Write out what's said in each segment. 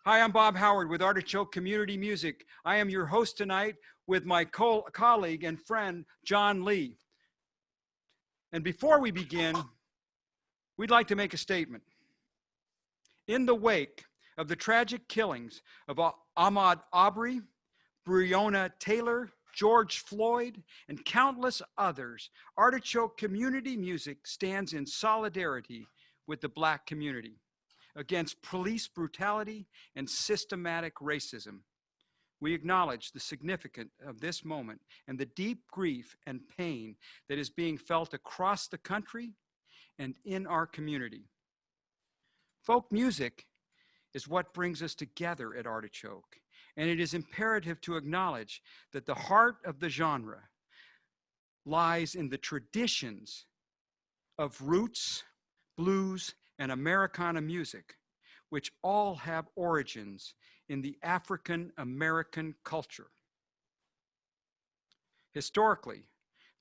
Hi, I'm Bob Howard with Artichoke Community Music. I am your host tonight with my colleague and friend, John Lee. And before we begin, we'd like to make a statement. In the wake of the tragic killings of Ahmaud Arbery, Breonna Taylor, George Floyd, and countless others, Artichoke Community Music stands in solidarity with the Black community against police brutality and systematic racism. We acknowledge the significance of this moment and the deep grief and pain that is being felt across the country and in our community. Folk music is what brings us together at Artichoke, and it is imperative to acknowledge that the heart of the genre lies in the traditions of roots, blues, and Americana music, which all have origins in the African American culture. Historically,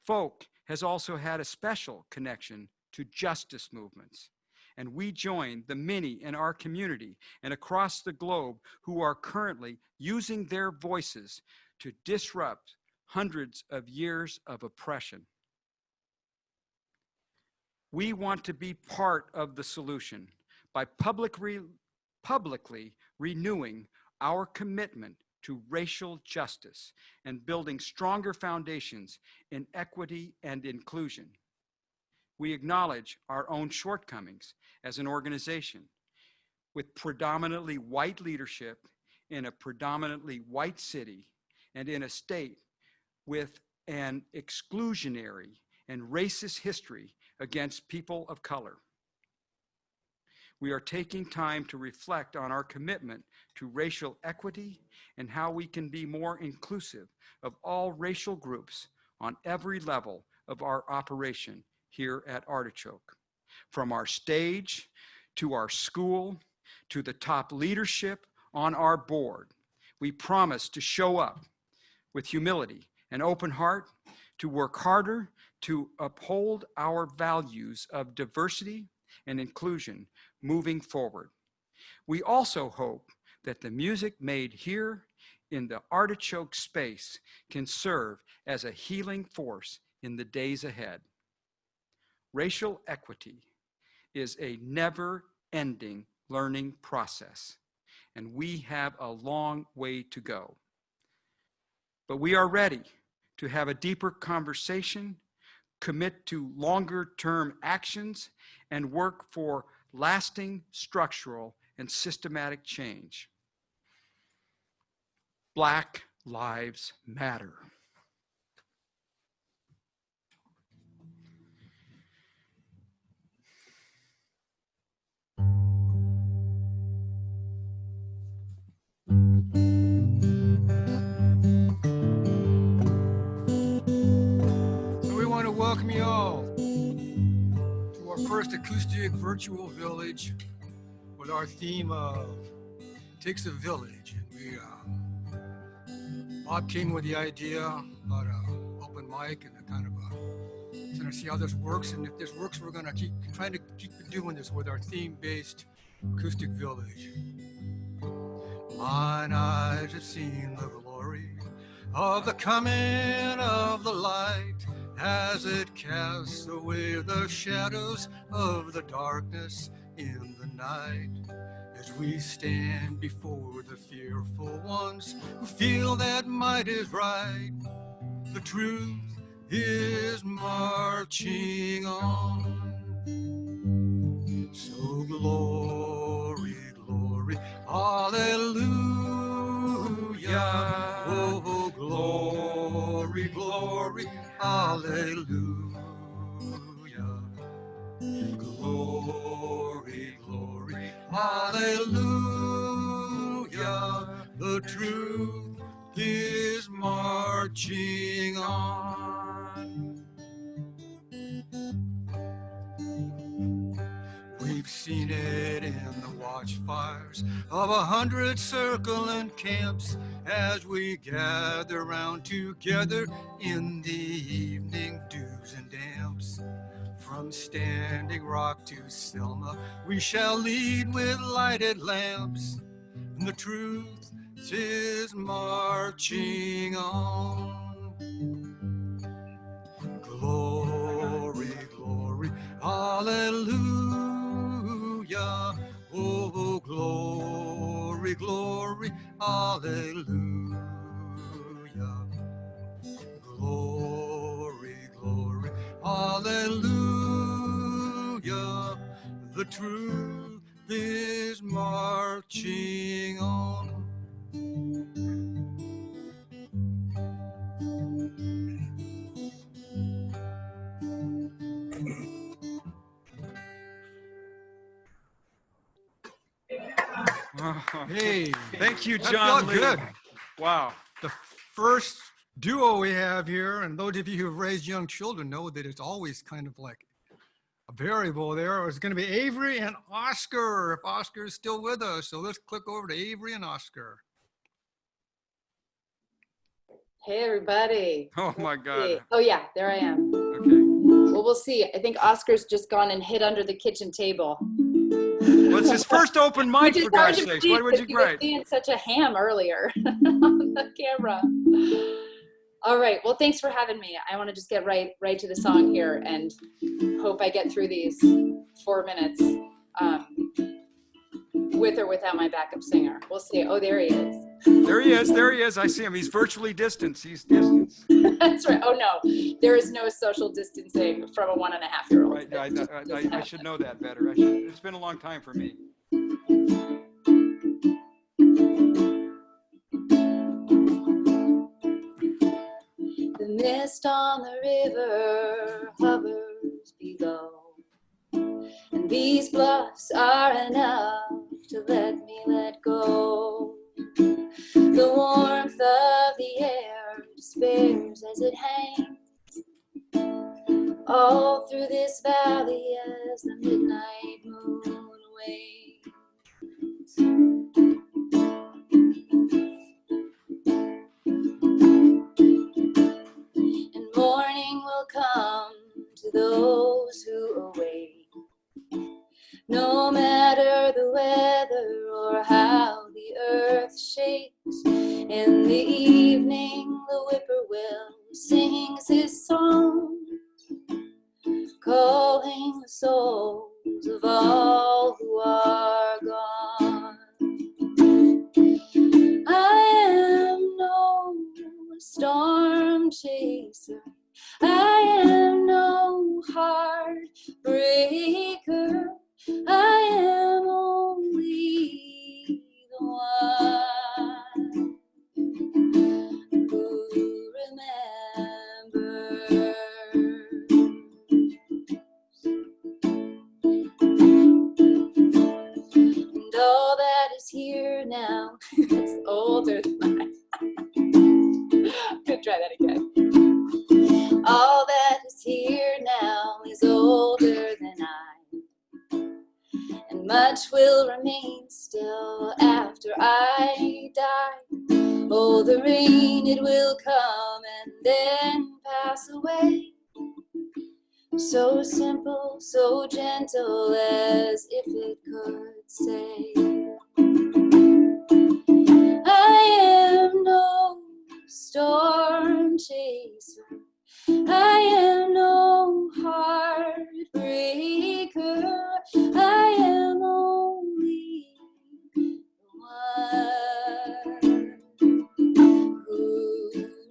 folk has also had a special connection to justice movements, and we join the many in our community and across the globe who are currently using their voices to disrupt hundreds of years of oppression. We want to be part of the solution by publicly renewing our commitment to racial justice and building stronger foundations in equity and inclusion. We acknowledge our own shortcomings as an organization with predominantly white leadership in a predominantly white city and in a state with an exclusionary and racist history against people of color. We are taking time to reflect on our commitment to racial equity and how we can be more inclusive of all racial groups on every level of our operation here at Artichoke. From our stage, to our school, to the top leadership on our board, we promise to show up with humility and open heart, to work harder, to uphold our values of diversity and inclusion moving forward. We also hope that the music made here in the Artichoke space can serve as a healing force in the days ahead. Racial equity is a never-ending learning process, and we have a long way to go. But we are ready to have a deeper conversation, commit to longer-term actions, and work for lasting structural and systematic change. Black Lives Matter. So we want to welcome you all to our first acoustic virtual village with our theme of It Takes a Village. And Bob came with the idea about an open mic and a kind of to see how this works. And if this works, we're going to keep trying to keep doing this with our theme-based acoustic village. Mine eyes have seen the glory of the coming of the light as it casts away the shadows of the darkness in the night. As we stand before the fearful ones who feel that might is right, the truth is marching on. So glory, glory, hallelujah. Oh, glory, glory, hallelujah. Glory, glory, hallelujah. The truth is marching on. We've seen it in the watchfires of 100 circling camps as we gather round together in the evening dews and damps. From Standing Rock to Selma, we shall lead with lighted lamps. And the truth is marching on. Glory, glory, hallelujah. Oh, glory, glory, hallelujah. Glory, glory, hallelujah. The truth is marching on. Hey, Thank you, that John felt Lee. good. Wow. The first duo we have here, and those of you who've raised young children know that it's always kind of like a variable there. It's going to be Avery and Oscar, if Oscar is still with us. So let's click over to Avery and Oscar. Hey, everybody. Oh, my God. Oh, yeah, there I am. Okay. Well, we'll see. I think Oscar's just gone and hid under the kitchen table. Well, it's his first open mic, Which is for God's hard to sakes. believe What would you because he was grade? being such a ham earlier on the camera. All right. Well, thanks for having me. I want to just get right to the song here and hope I get through these 4 minutes with or without my backup singer. We'll see. Oh, there he is. There he is. There he is. I see him. He's virtually distanced. He's distanced. That's right. Oh, no. There is no social distancing from a 1.5-year-old. Right. I should know that better. It's been a long time for me. The mist on the river hovers below, and these bluffs are enough to let me let go. The warmth of the air despairs as it hangs all through this valley as the midnight moon wanes. And morning will come to those who await, no matter the weather or how the earth shakes. In the evening the whippoorwill sings his song, calling the souls of all who are gone. I am no storm chaser, I am no heartbreaker, I am only the one who remembers. And all that is here now is older than I. I'm gonna try that again. All that is here now is older than I, and much will remain still after I die. Oh, the rain, it will come and then pass away, so simple, so gentle, as if it could say, I am no storm chaser, I am no heartbreaker, I am only the one who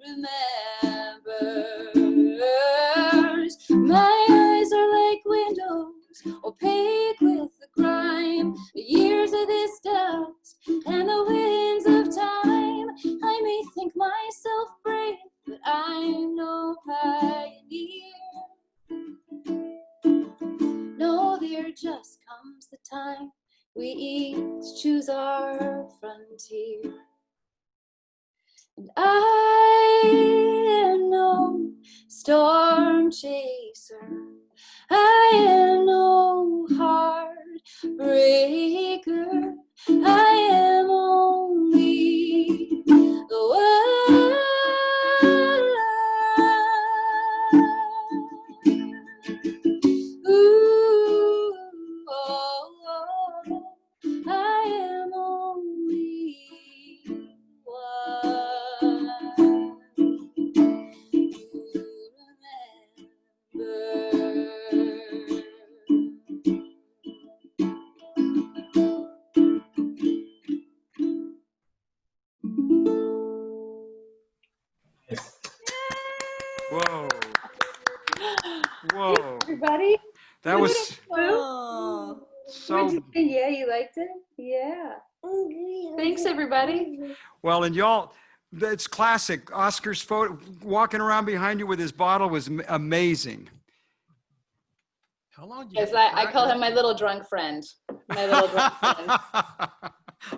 remembers. My eyes are like windows, opaque with the grime, the years of this dust and the winds of time. I may think myself brave, but I'm no pioneer. No, there just comes the time we each choose our frontier. And I am no storm chaser, I am no heartbreaker, I am only the one ooh, oh, oh, I am only Whoa. Whoa. Everybody. That was Oh. so, Yeah, you liked it? Yeah. Thanks, everybody. well, and y'all, it's classic. Oscar's photo, walking around behind you with his bottle was amazing. How long do you Yes, have to I call him practice? my little drunk friend. My little drunk friend.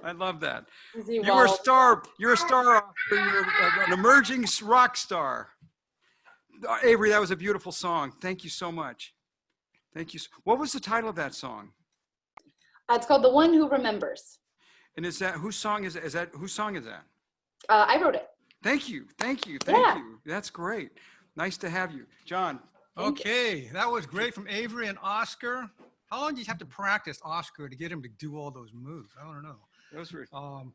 I love that. As he You're a walks. star. You're a star, Oscar. You're an emerging rock star. Avery, that was a beautiful song. Thank you so much. Thank you. What was the title of that song? It's called The One Who Remembers. And is that whose song is that? Whose song is that? I wrote it. Thank you. Thank you. Yeah. Thank you. That's great. Nice to have you. John. Okay, that was great from Avery and Oscar. How long do you have to practice Oscar to get him to do all those moves? I don't know. Those were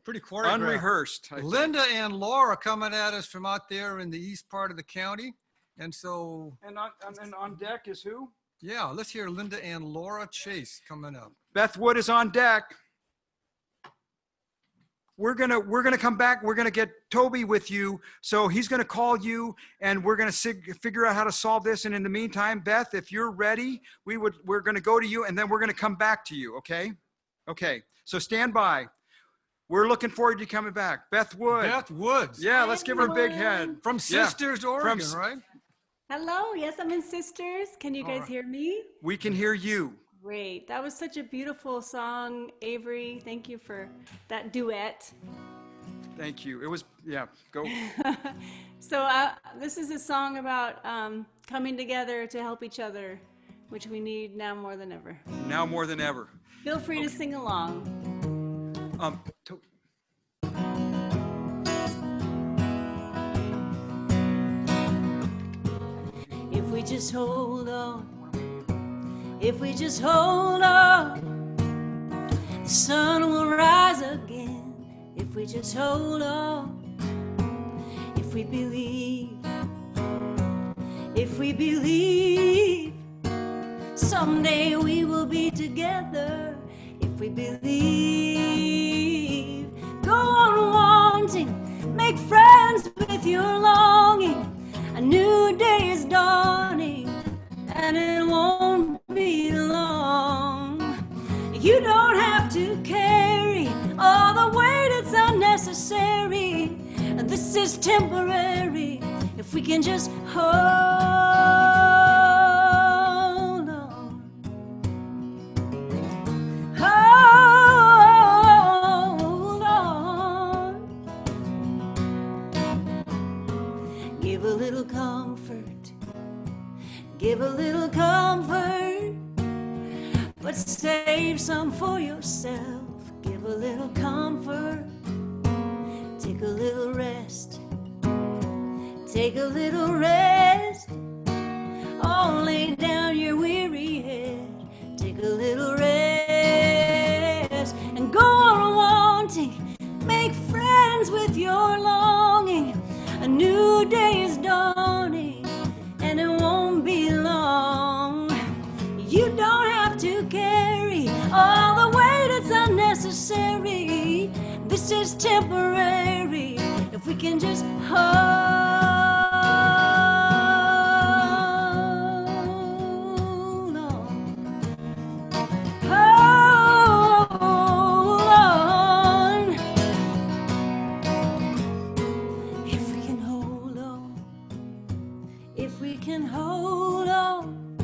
Pretty choreographed. unrehearsed. I think. Linda and Laura coming at us from out there in the east part of the county. And so, And on deck is who? yeah, let's hear Linda and Laura Chase coming up. Beth Wood is on deck. We're gonna come back. We're gonna get Toby with you, so he's gonna call you, and we're gonna figure out how to solve this. And in the meantime, Beth, if you're ready, we're gonna go to you, and then we're gonna come back to you. Okay? Okay. So stand by. We're looking forward to you coming back, Beth Wood. Beth Woods. Yeah, let's give her a big head. From Yeah. Sisters, Oregon, From- right? Hello. Yes, I'm in Sisters. Can you guys right. hear me? We can hear you. Great. That was such a beautiful song, Avery. Thank you for that duet. Thank you. It was, yeah, go. So this is a song about coming together to help each other, which we need now more than ever. Now more than ever. Feel free to sing along. If we just hold on, if we just hold on, the sun will rise again. If we just hold on, if we believe, someday we will be together. If we believe, go on wanting, make friends with your longing. A new day is dawning, and it won't be long. You don't have to carry all the weight, it's unnecessary. This is temporary, if we can just hold on. Hold on. Give a little comfort, give a little comfort, but save some for yourself. Give a little comfort, take a little rest, take a little rest. Oh, lay down your weary head, take a little rest, and go on wanting, make friends with your longing. A new day is dawning, and it won't be long. You don't have to carry all the weight, it's unnecessary. This is temporary, if we can just hold on. Hold on. If we can hold on, if we can hold on,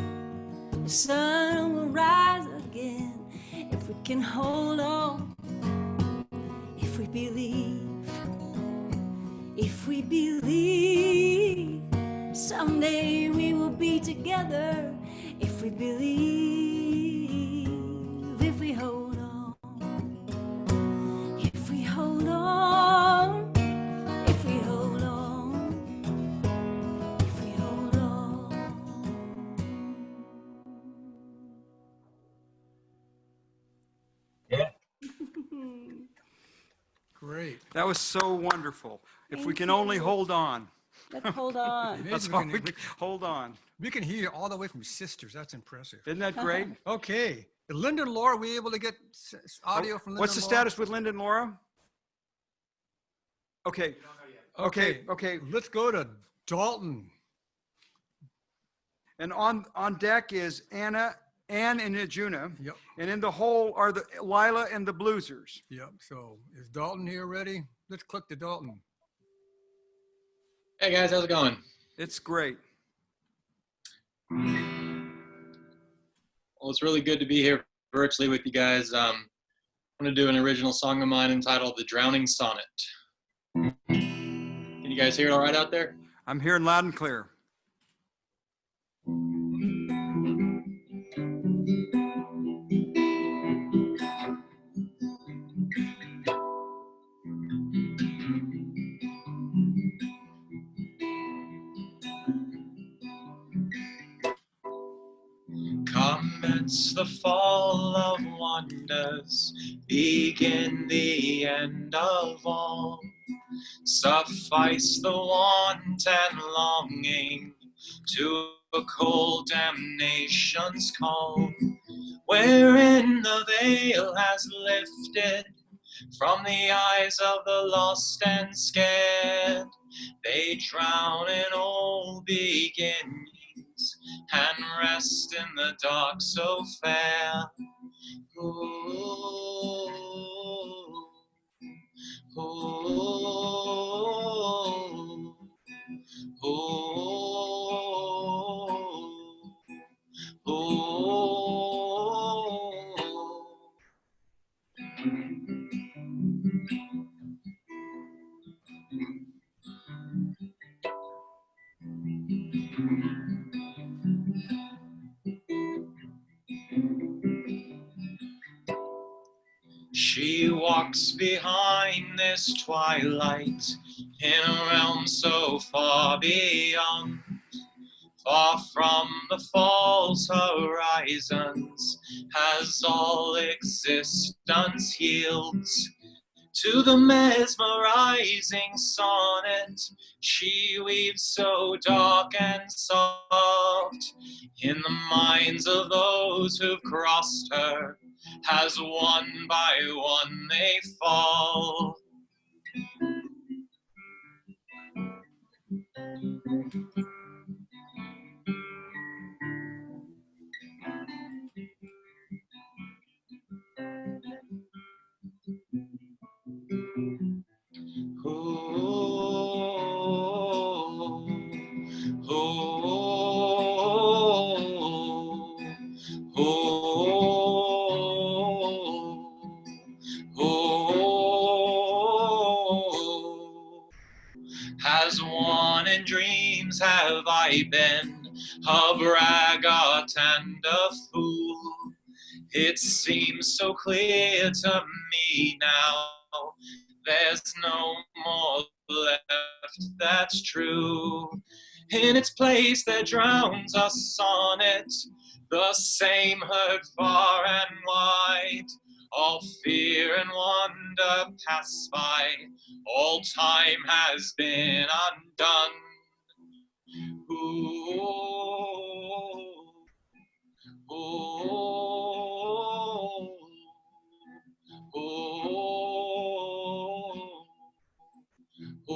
the sun will rise again. If we can hold on, if we believe, someday we will be together. If we believe, if we hold on, if we hold on, if we hold on, if we hold on. Yeah. Great. That was so wonderful. If we Thank can only you. hold on. Let's hold on. That's Amazing. all hold on. We can hear you all the way from Sisters. That's impressive. Isn't that great? Okay. Linda and Laura, were we able to get audio from Linda What's the and Laura? status with Linda and Laura? Okay. Okay. Okay. Let's go to Dalton. And on deck is Ann and Ajuna. Yep. And in the hole are the Lila and the Bluesers. Yep. So is Dalton here ready? Let's click to Dalton. Hey guys, how's it going? It's great. Well, it's really good to be here virtually with you guys. I'm going to do an original song of mine entitled The Drowning Sonnet. Can you guys hear it all right out there? I'm hearing loud and clear. Commence the fall of wonders, begin the end of all. Suffice the want and longing to a cold damnation's call, wherein the veil has lifted from the eyes of the lost and scared. They drown in old beginnings and rest in the dark so fair. Ooh, ooh, ooh, ooh. She walks behind this twilight in a realm so far beyond, far from the false horizons, as all existence yields to the mesmerizing sonnet. She weaves so dark and soft in the minds of those who've crossed her, as one by one they fall. As one in dreams have I been, a braggart and a fool. It seems so clear to me now, there's no more left that's true. In its place there drowns a sonnet, the same heard far and wide. All fear and wonder pass by, all time has been undone. Ooh, ooh, ooh, ooh, ooh.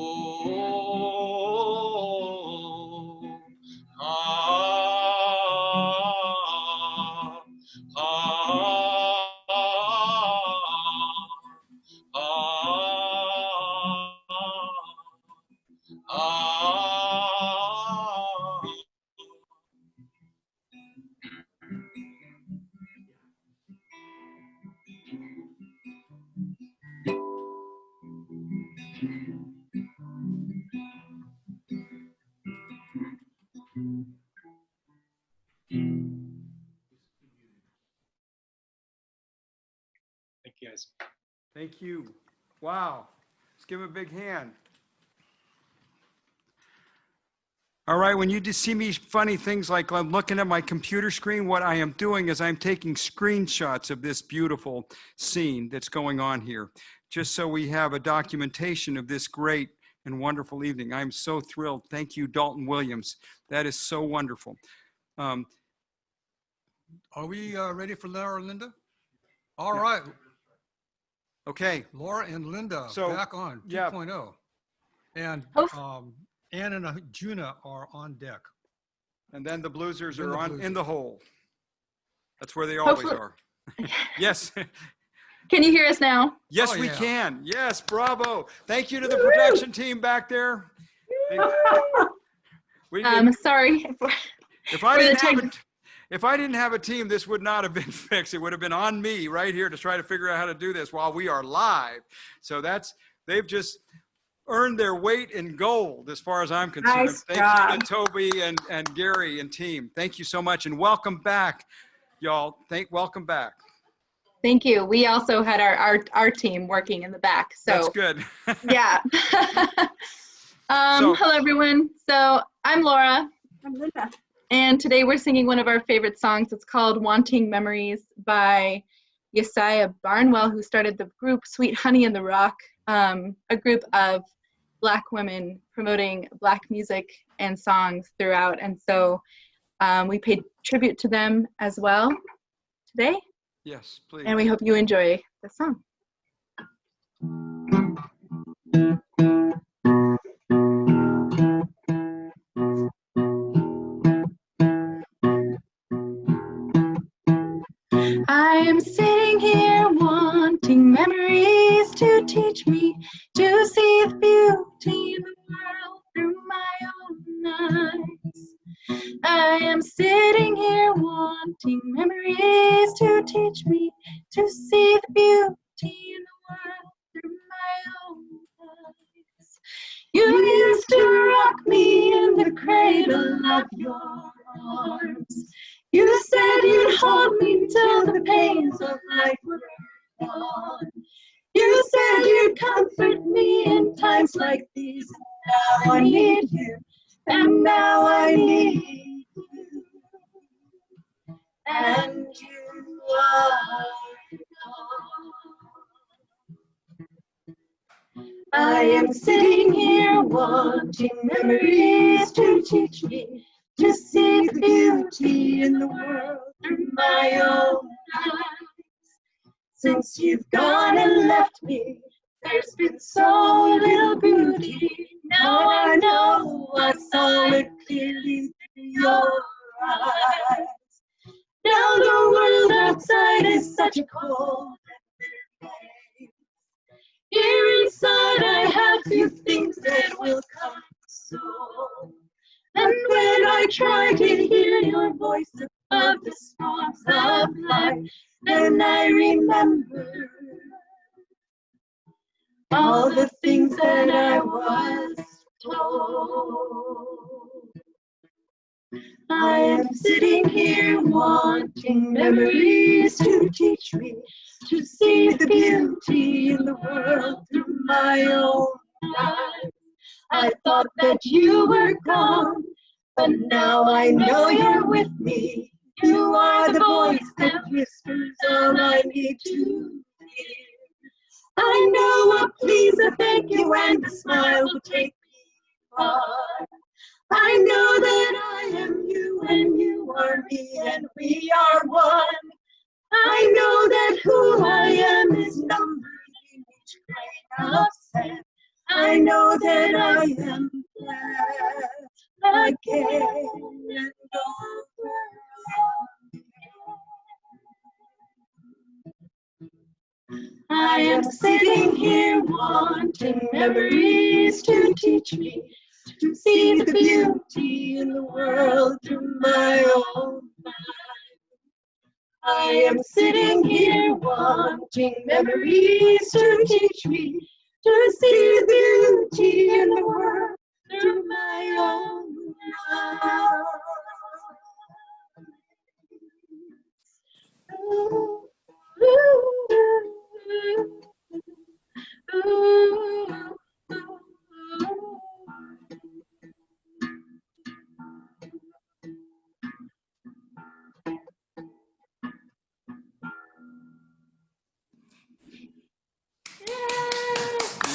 Ah, ah, Thank you, guys. Thank you. Wow. Let's give him a big hand. All right, when you just see me funny things like I'm looking at my computer screen, what I am doing is I'm taking screenshots of this beautiful scene that's going on here, just so we have a documentation of this great and wonderful evening. I'm so thrilled. Thank you, Dalton Williams. That is so wonderful. Are we ready for Laura and Linda? All Yeah. right, Okay. Laura and Linda So, back on yeah. 2.0. And Oh. Ann and Juna are on deck. And then the Bluesers Then are the on in Bluesers. the hole. That's where they always Hopefully- are. Yes. Can you hear us now? Yes, Oh, we yeah. can. Yes, bravo. Thank you to the production team back there. We did, Sorry. if I for the didn't have tech- it, if I didn't have a team, this would not have been fixed. It would have been on me right here to try to figure out how to do this while we are live. So they've just earned their weight in gold as far as I'm concerned. Nice Thank you to Toby and Gary and team. Thank you so much and welcome back, y'all. Welcome back. Thank you. We also had our team working in the back. So That's good. yeah. Hello everyone. So I'm Laura. I'm Linda. And today we're singing one of our favorite songs. It's called Wanting Memories by Yesiah Barnwell, who started the group Sweet Honey in the Rock, a group of Black women promoting Black music and songs throughout. And so we paid tribute to them as well today. Yes, please. And we hope you enjoy the song. I am sitting here wanting memories to teach me to see the beauty in the world through my own eyes. I am sitting here wanting memories to teach me to see the beauty in the world through my own eyes. You used to rock me in the cradle of your arms. You said you'd hold me till the pains of life were gone. You said you'd comfort me in times like these. And now I need you, and now I need you. And you are gone. I am sitting here wanting memories to teach me to see the beauty in the world through my own eyes. Since you've gone and left me, there's been so little beauty. Now I know I saw it clearly through your eyes. Now the world outside is such a cold and bitter place. Here inside I have few things that will console. And when I try to hear your voice above the storms of life, then I remember all the things that I was told. I am sitting here wanting memories to teach me to see the beauty in the world through my own eyes. I thought that you were gone, but now I know you're with me. You are the voice that whispers all I need to hear. I know a please, a thank you, and a smile will take me far. I know that I am you, and you are me, and we are one. I know that who I am is numbered in each grain of sand. I know that I am glad again and over again. I am sitting here wanting memories to teach me to see the beauty in the world through my own eyes. I am sitting here wanting memories to teach me to see the beauty in the world through my own eyes. Ooh, ooh, ooh, ooh.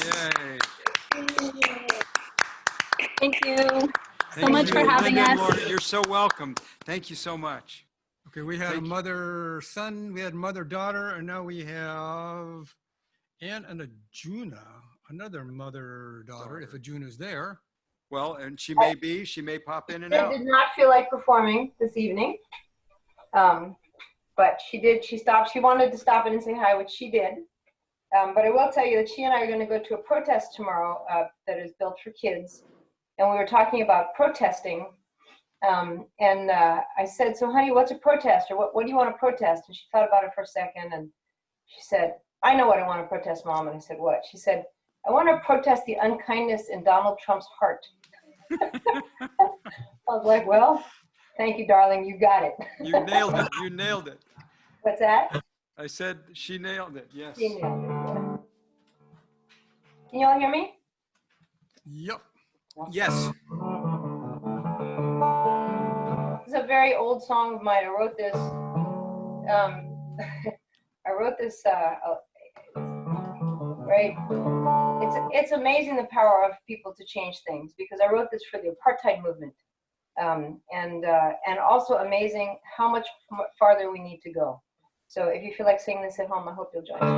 Yay. Thank you so Thank much you, for having Linda and us. Laura, you're so welcome. Thank you so much. Okay, we had a Thank you. mother-son, we had mother-daughter, and now we have Ann and Ajuna, another mother-daughter, if Ajuna's there. Well, and she may pop in and She out. did not feel like performing this evening. But she stopped. She wanted to stop in and say hi, which she did. But I will tell you that she and I are going to go to a protest tomorrow that is built for kids. And we were talking about protesting. And I said, so honey, what's a protest? Or what do you want to protest? And she thought about it for a second. And she said, I know what I want to protest, Mom. And I said, what? She said, I want to protest the unkindness in Donald Trump's heart. I was like, well, thank you, darling. You got it. You nailed it. You nailed it. What's that? I said she nailed it. Yes. She nailed it. Yeah. Can you all hear me? Yep. Yes. This is a very old song of mine. I wrote this. Right. It's amazing the power of people to change things, because I wrote this for the apartheid movement, and also amazing how much farther we need to go. So if you feel like singing this at home, I hope you'll join me.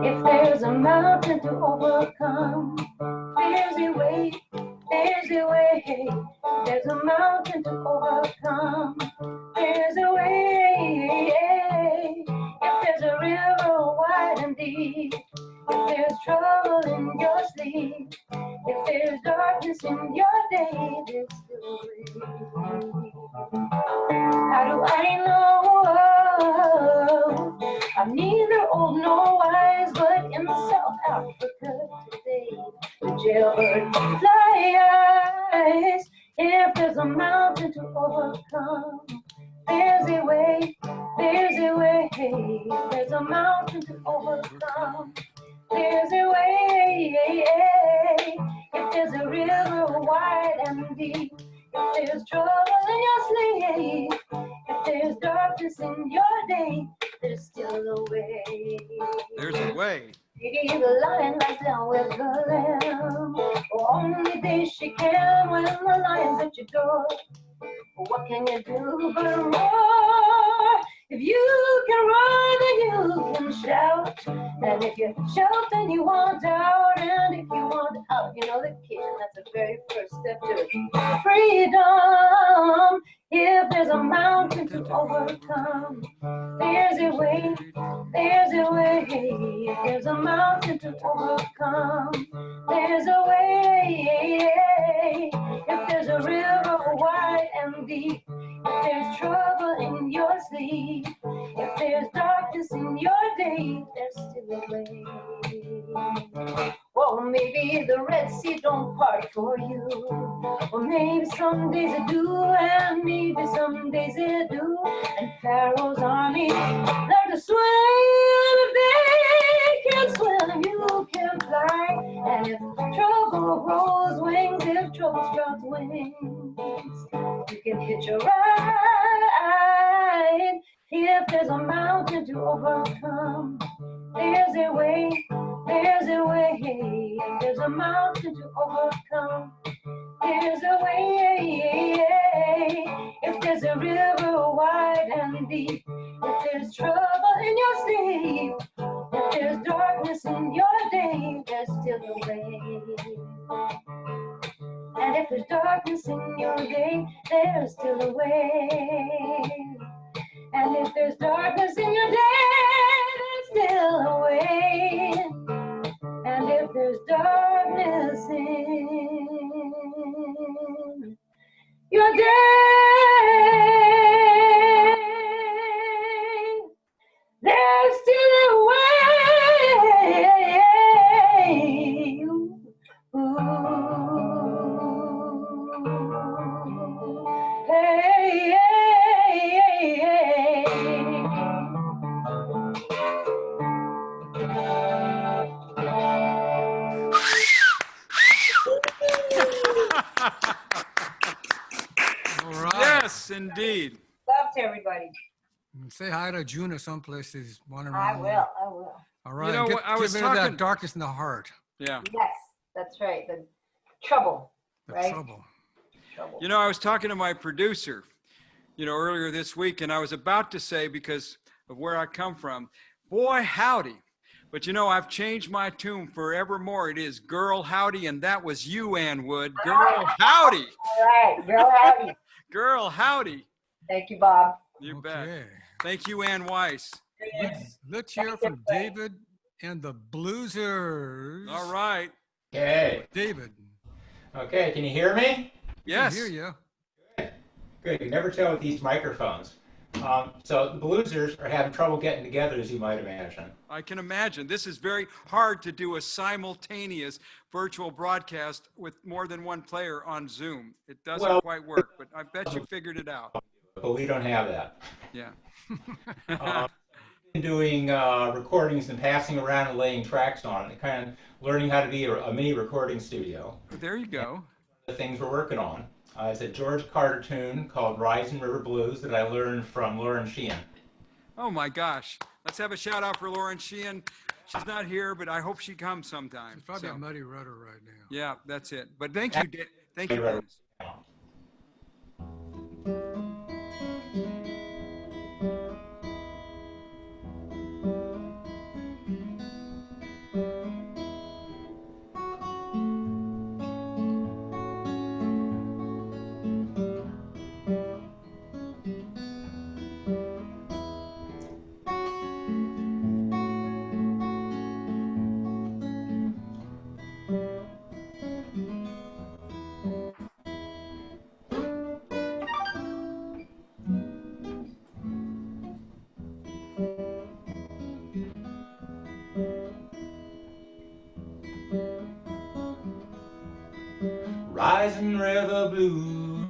If there's a mountain to overcome, there's a way, there's a way. There's a mountain to overcome, there's a way. If there's a river wide and deep, if there's trouble in your sleep, if there's darkness in your day, there's still a way. How do I know? I'm neither old nor wise, but in South Africa today, the jailbird flies. If there's a mountain to overcome, there's a way, there's a way. If there's a mountain to overcome, there's a way. If there's a river wide and deep, if there's trouble in your sleep, if there's darkness in your day, there's still a way. There's a way. Maybe the lion lies down with the lamb, or only day she can when the lion's at your door. What can you do but roar? If you can run, then you can shout. And if you shout, then you want out. And if you want out, you know the kid. And that's the very first step to freedom. If there's a mountain to overcome, there's a way, there's a way. If there's a mountain to overcome, there's a way. If there's a river wide and deep, if there's trouble in your sleep, if there's darkness in your day, there's still a way. Well, maybe the Red Sea don't part for you, or maybe some days it do, and maybe some days it do. And Pharaoh's army learn to swim. If they can swim, you can fly. And if trouble grows wings, if trouble sprouts wings, you can hitch a ride. If there's a mountain to overcome, there's a way, there's a way. If there's a mountain to overcome, there's a way. If there's a river wide and deep, if there's trouble in your sleep, if there's darkness in your day, there's still a way. And if there's darkness in your day, there's still a way. And if there's darkness in your day, there's still a way. And if there's darkness in your day, there's still a way. Ooh. Hey, hey, hey, All right. Yes, indeed. love to everybody. Say hi to Juna someplace. He's wandering I around. will, I will. All right. You know get, what, I get was rid of talking- that darkness in the heart. Yeah. Yes, that's right. The trouble, The right? trouble. Trouble. You know, I was talking to my producer, earlier this week, and I was about to say, because of where I come from, boy, howdy, But you know, I've changed my tune forevermore. It is Girl Howdy, and that was you, Ann Wood. Girl Howdy. All right, girl, howdy. Girl Howdy. Thank you, Bob. You bet. Okay. Thank you, Ann Weiss. Let's hear from David and the Bluesers. All right. Okay. David. Okay, can you hear me? Yes. I hear you. Good. You can never tell with these microphones. So the Bluesers are having trouble getting together, as you might imagine. I can imagine. This is very hard to do a simultaneous virtual broadcast with more than one player on Zoom. It doesn't quite work, but I bet you figured it out. But we don't have that. Yeah. Been doing recordings and passing around and laying tracks on it, kind of learning how to be a mini recording studio. There you go. The things we're working on. It's a George Carter tune called Rising River Blues that I learned from Lauren Sheehan. Oh my gosh. Let's have a shout out for Lauren Sheehan. She's not here, but I hope she comes sometime. It's probably So, a muddy rudder right now. yeah, that's it. But thank you, thank you, Dennis. Rising River Blues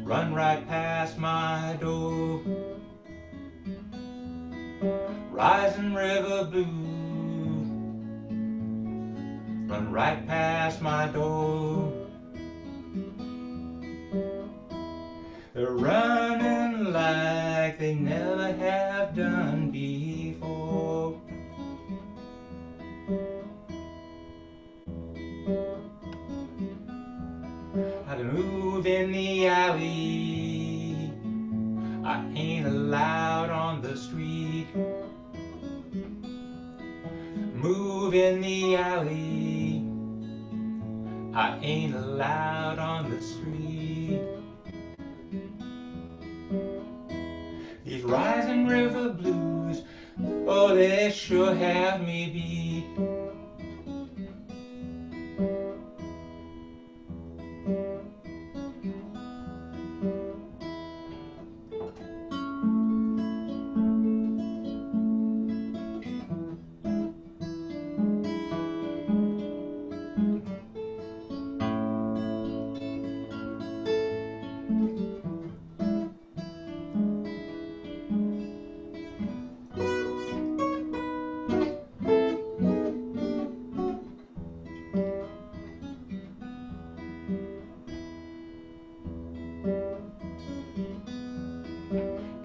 run right past my door. Rising River Blues run right past my door. They're running like they never have done before. I move in the alley, I ain't allowed on the street. Move in the alley, I ain't allowed on the street. These rising river blues, oh, they sure have me beat.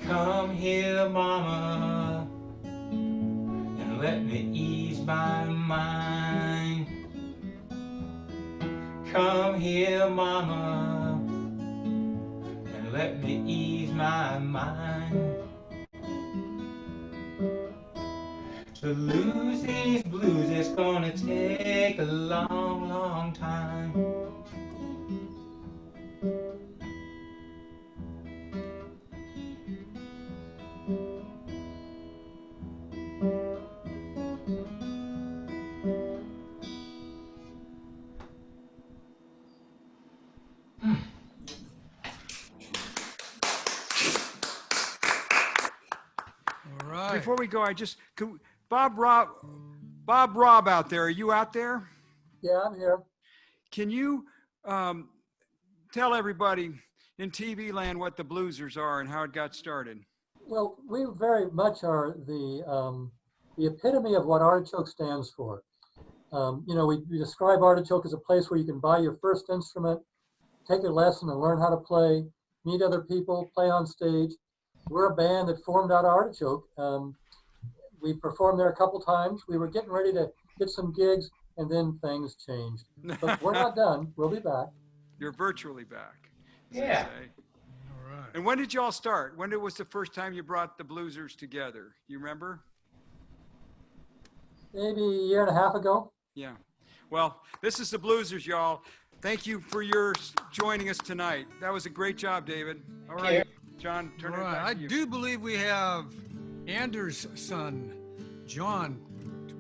Come here, mama, and let me ease my mind. Come here, mama, and let me ease my mind. To lose these blues, it's gonna take a long, long time. All right. Before we go, Bob Rob out there, are you out there? Yeah, I'm here. Can you tell everybody in TV land what the Bluesers are and how it got started? Well, we very much are the epitome of what Artichoke stands for. You know, we describe Artichoke as a place where you can buy your first instrument, take a lesson and learn how to play, meet other people, play on stage. We're a band that formed out of Artichoke. We performed there a couple times. We were getting ready to get some gigs, and then things changed. But we're not done. We'll be back. You're virtually back. as they Yeah. say. All right. And when did y'all start? When was the first time you brought the Bluesers together? You remember? maybe a year and a half ago. Yeah. Well, this is the Bluesers, y'all. Thank you for your joining us tonight. That was a great job, David. All right, John, turn it back I to you. do believe we have Anders' son, John,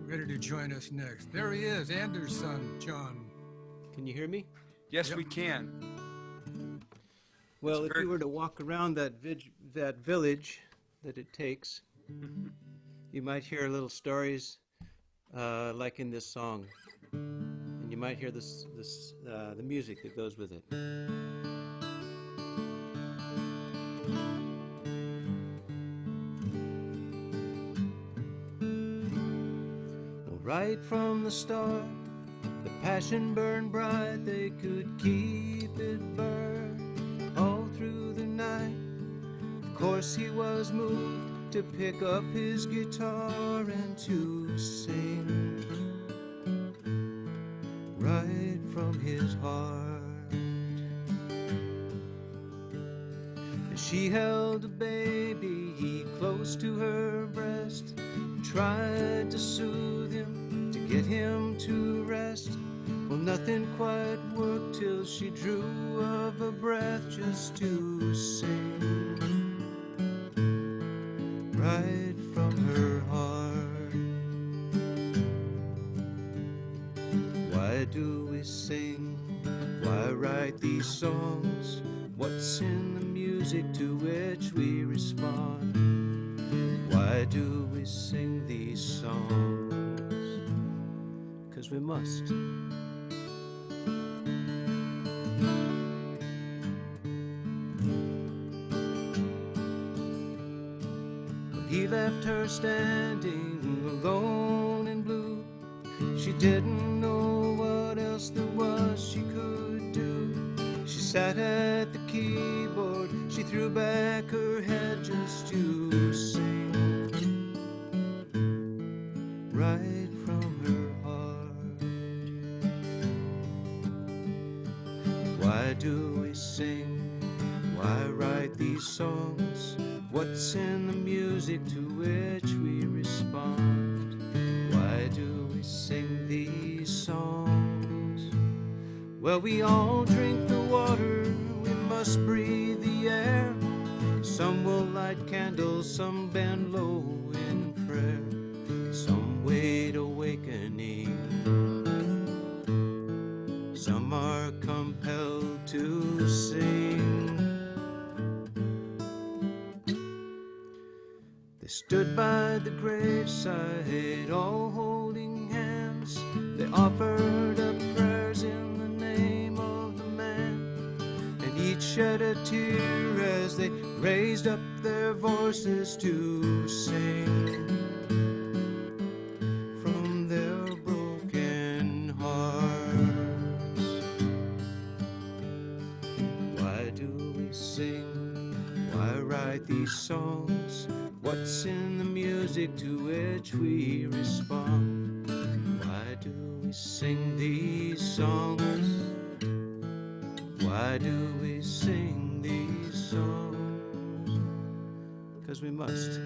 ready to join us next. There he is, Anders' son, John. Can you hear me? Yes, we can. Well, if you were to walk around that village that it takes, you might hear little stories like in this song, and you might hear the music that goes with it. Well, right from the start, the passion burned bright. They could keep it burned all through the night. Of course he was moved to pick up his guitar and to sing right from his heart. As she held a baby close to her breast, tried to soothe him, to get him to rest. Well, nothing quite worked till she drew of a breath just to sing right from her heart. Why do we sing? Why write these songs? What's in the music to which we respond? Why do we sing these songs? 'Cause we must. He left her standing alone and blue. She didn't know what else there was she could do. She sat at the keyboard, she threw back her head just to sing right from her heart. Why do we sing? Why write these songs? What's in the music to which we respond? Why do we sing these songs? Well, we all drink the water, we must breathe the air. Some will light candles, some bend low in prayer. Some wait awakening, some are compelled to sing. They stood by the graveside, all holding hands. They offered up prayers in the name of the man, and each shed a tear as they raised up their voices to sing from their broken hearts. Why do we sing? Why write these songs? What's in the music to which we respond? Why do we sing these songs? Why do we sing these songs? 'Cause we must.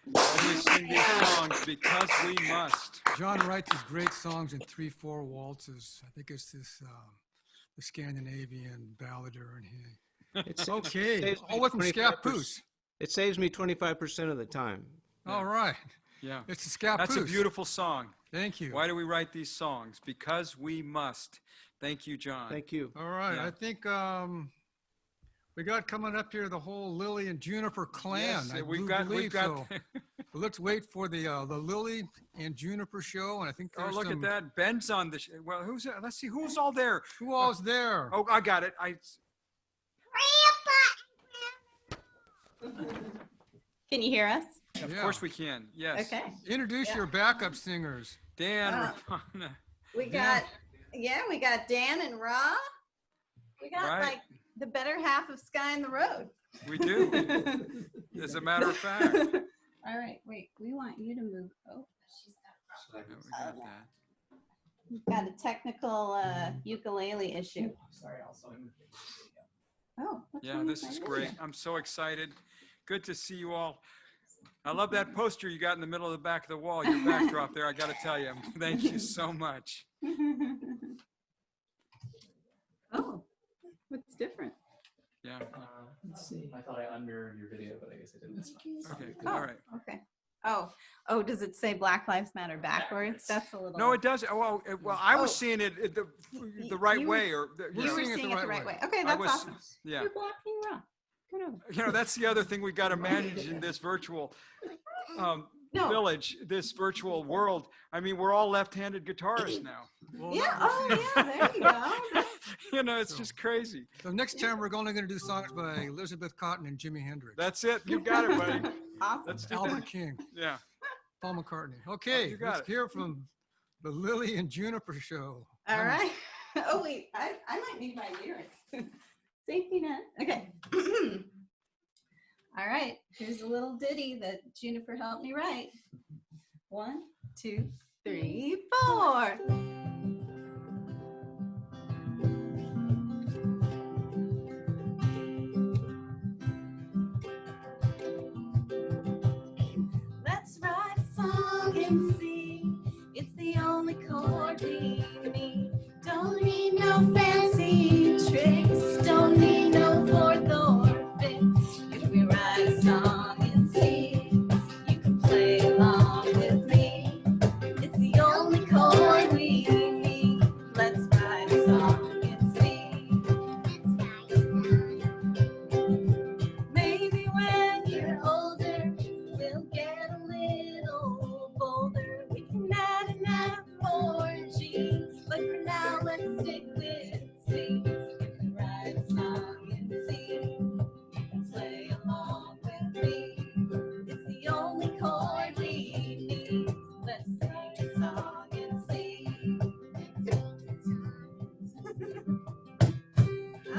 We sing these songs because we must. John writes his great songs in 3/4 waltzes. I think it's this the Scandinavian ballader, and It's okay. All with from Scappoose. It saves me 25% of the time. All right. Yeah. It's a Scappoose. That's a beautiful song. Thank you. Why do we write these songs? Because we must. Thank you, John. Thank you. All right. Yeah. I think we got coming up here the whole Lily and Juniper clan. Yes, I we've do got. believe so. But let's wait for the Lily and Juniper show, and I think Oh, there's look some, at that. Ben's on the. Well, who's? Let's see. Who's all there? Who all's there? Oh, I got it. Can you hear us? Of Yeah. course we can. Yes. Okay. Introduce your backup singers. Dan, Rapana. We got, we got Dan and Ra. We got Right. like the better half of Sky in the Road. We do. As a matter of fact. All right, wait, we want you to move. Oh, Yeah, we got that. We've got a technical ukulele issue. Sorry, also in the video. Oh, what's Yeah, wrong with this my is video? great. I'm so excited. Good to see you all. I love that poster you got in the middle of the back of the wall, your backdrop there, I got to tell you. Thank you so much. Oh, what's different? Yeah. Let's see. I thought I under your video, but I guess I didn't. That's fine. Okay, Oh, all right. okay. Oh, does it say Black Lives Matter backwards? That's a little. No, it does. Well, I was Oh. seeing it the right You- way. You were seeing it the right way. Okay, I that's was- awesome. Yeah. You're blocking wrong. Good over. You know, that's the other thing we got to manage in this virtual No. village, this virtual world. I mean, we're all left-handed guitarists now. Well, Yeah. Oh, yeah. There you go. You know, it's just crazy. So next time we're only going to do songs by Elizabeth Cotton and Jimi Hendrix. That's it. You got it, buddy. Awesome. Let's do Albert that. King, Yeah. Paul McCartney. Okay, you got let's it. hear from the Lily and Juniper show. All right. Oh, wait. I might need my lyrics. Safety net. Okay. All right. Here's a little ditty that Juniper helped me write. 1, 2, 3, 4. Let's write a song and sing. It's the only chord we need. Don't need no fancy tricks. Don't need no fourth or fifth. If we write a song and sing, you can play along with me. It's the only chord we need. Let's write a song and sing. Maybe when you're older, we'll get a little bolder. We can add an F or G, but for now let's stick with C. If we write a song and sing, you can play along with me. It's the only chord we need. Let's sing a song and sing.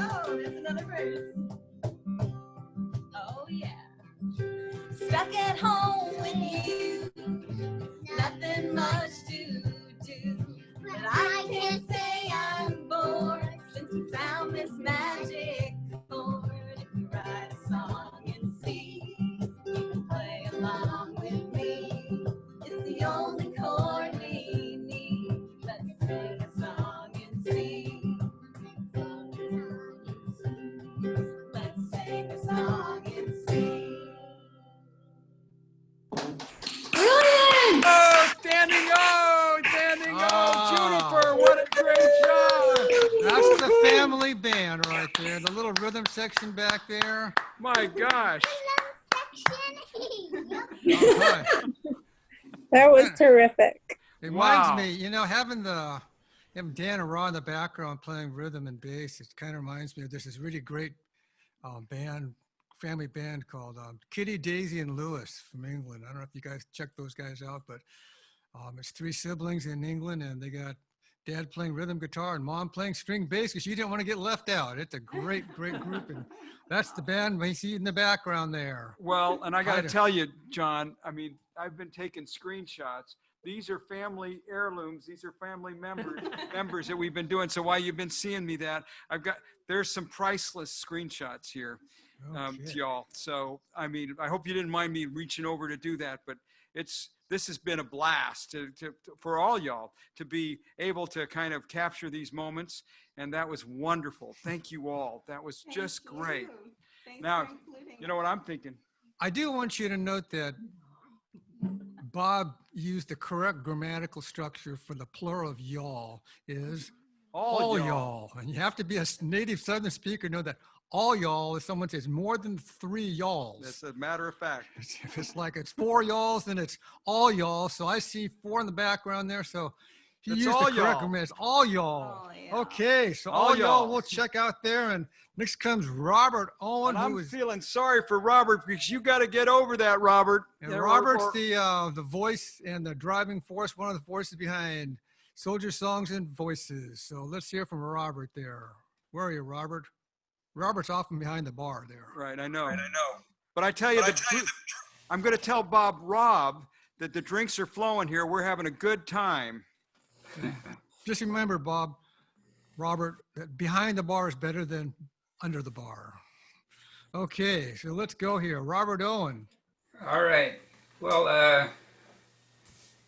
Oh, there's another verse. Oh yeah. Stuck at home with you, nothing much to do. But I can't say I'm bored since we found this magic chord. If we write a song and see, you can play along with me. It's the only chord we need. Let's sing a song and see. Let's sing a song and see. Brilliant! Oh, standing O, standing O, Juniper, what a great job. That's the family band right there. The little rhythm section back there. My gosh. All right. That was terrific. It reminds Wow. me, you know, having Dan and Ron in the background playing rhythm and bass, it kind of reminds me of this really great family band called Kitty, Daisy, and Lewis from England. I don't know if you guys check those guys out, but it's 3 siblings in England, and they got dad playing rhythm guitar and mom playing string bass because she didn't want to get left out. It's a great, great group, and that's the band we see in the background there. Well, and I got Hi to to- tell you, John, I mean, I've been taking screenshots. These are family heirlooms. These are family members that we've been doing. So while you've been seeing me that, there's some priceless screenshots here to y'all. So, I mean, I hope you didn't mind me reaching over to do that, but this has been a blast for all y'all to be able to kind of capture these moments. And that was wonderful. Thank you all. That was just great. Now, you know what I'm thinking? I do want you to note that Bob used the correct grammatical structure for the plural of y'all is all y'all. And you have to be a native Southern speaker to know that all y'all, if someone says more than 3 y'alls. That's a matter of fact. If it's like it's 4 y'alls, then it's all y'all. So I see 4 in the background there. So he It's used all the correct y'all. grammar. It's all y'all. All y'all. Okay, so All all y'all y'all. we'll check out there. And next comes Robert Owen, And who I'm is feeling sorry for Robert because you got to get over that, Robert. and Or- Robert's or- the voice and the driving force, one of the forces behind Soldier Songs and Voices. So let's hear from Robert there. Where are you, Robert? Robert's off from behind the bar there. Right, I know. But I tell you, I'm going to tell Rob, that the drinks are flowing here. We're having a good time. Just remember, Bob, Robert, that behind the bar is better than under the bar. Okay, so let's go here. Robert Owen. All right. Well,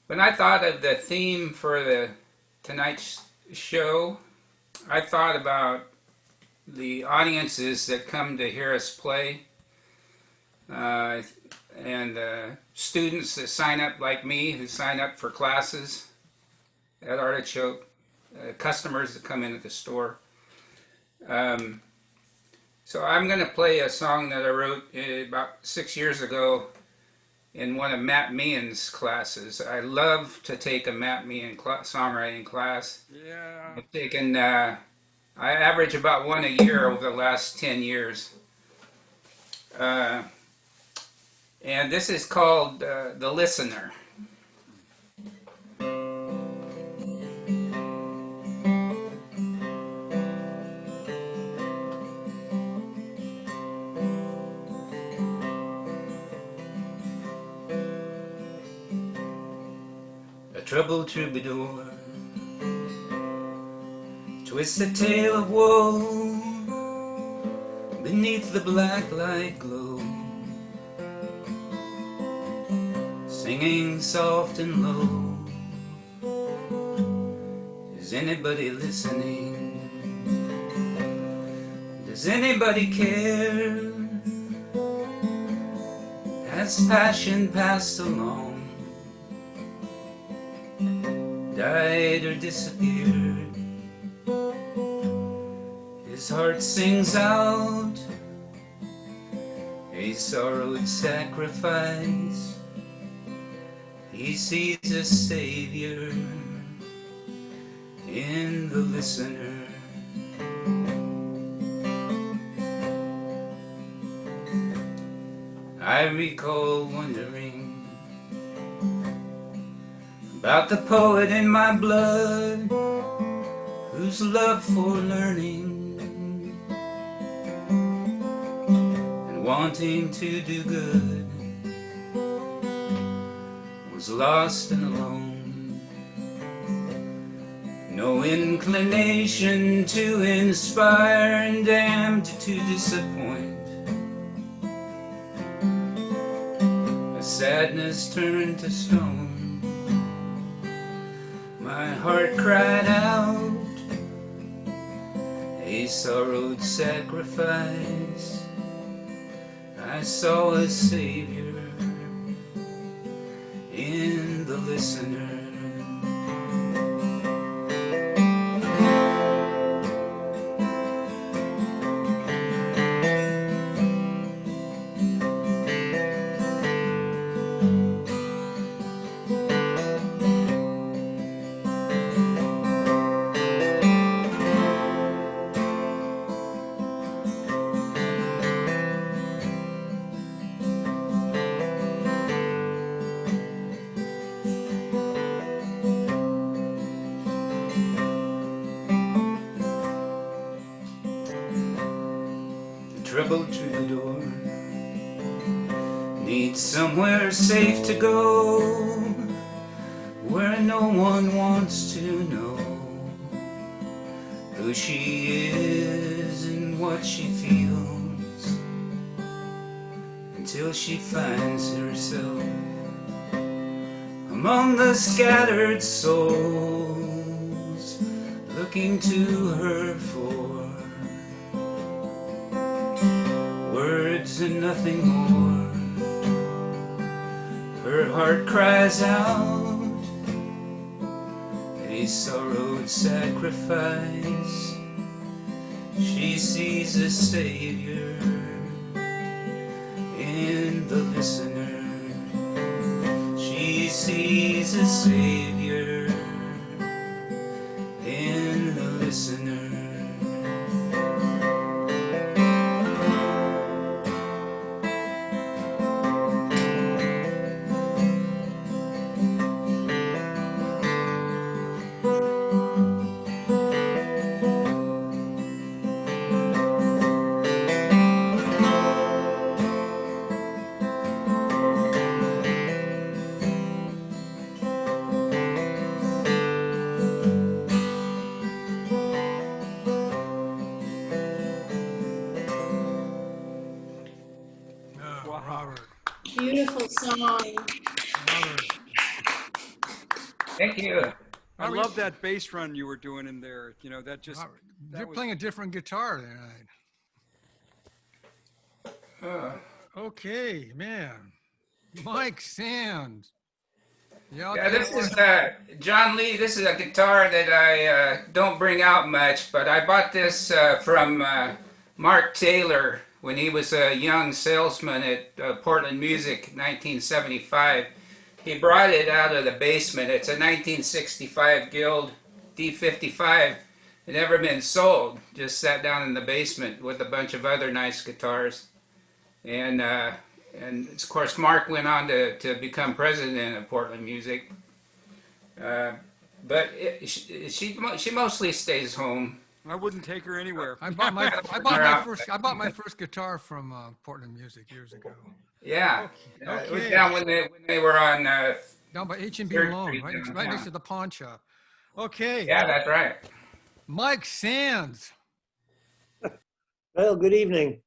when I thought of the theme for tonight's show, I thought about the audiences that come to hear us play, and students that sign up like me, who sign up for classes at Artichoke, customers that come in at the store. So I'm going to play a song that I wrote about 6 years ago in one of Matt Meehan's classes. I love to take a Matt Meehan songwriting class. Yeah. I've taken, I average about one a year over the last 10 years. And this is called The Listener. A troubled troubadour twists a tale of woe beneath the black light glow, singing soft and low. Is anybody listening? Does anybody care? Has passion passed along, died or disappeared? His heart sings out a sorrowed sacrifice. He sees a savior in the listener. I recall wondering about the poet in my blood, whose love for learning and wanting to do good was lost and alone. No inclination to inspire and damned to disappoint. A sadness turned to stone. My heart cried out a sorrowed sacrifice. I saw a savior in the listener. Troubled troubadour needs somewhere safe to go, where no one wants to know who she is and what she feels, until she finds herself among the scattered souls, looking to her for words and nothing more. Her heart cries out a sorrowed sacrifice. She sees a savior in the listener. She sees a savior in the listener. Thank you. I love that bass run you were doing in there. You know, that just. You're playing a different guitar tonight. Okay, man. Mike Sands. Yeah, this is John Lee. This is a guitar that I don't bring out much, but I bought this from Mark Taylor when he was a young salesman at Portland Music, 1975. He brought it out of the basement. It's a 1965 Guild D55. It never been sold. Just sat down in the basement with a bunch of other nice guitars. And of course, Mark went on to become president of Portland Music. But she mostly stays home. I wouldn't take her anywhere. I bought my first guitar from Portland Music years ago. Yeah, okay. It was down when they were on down by H&B Malone, right next to the pawn shop. Okay. Yeah, that's right. Mike Sands. Well, good evening.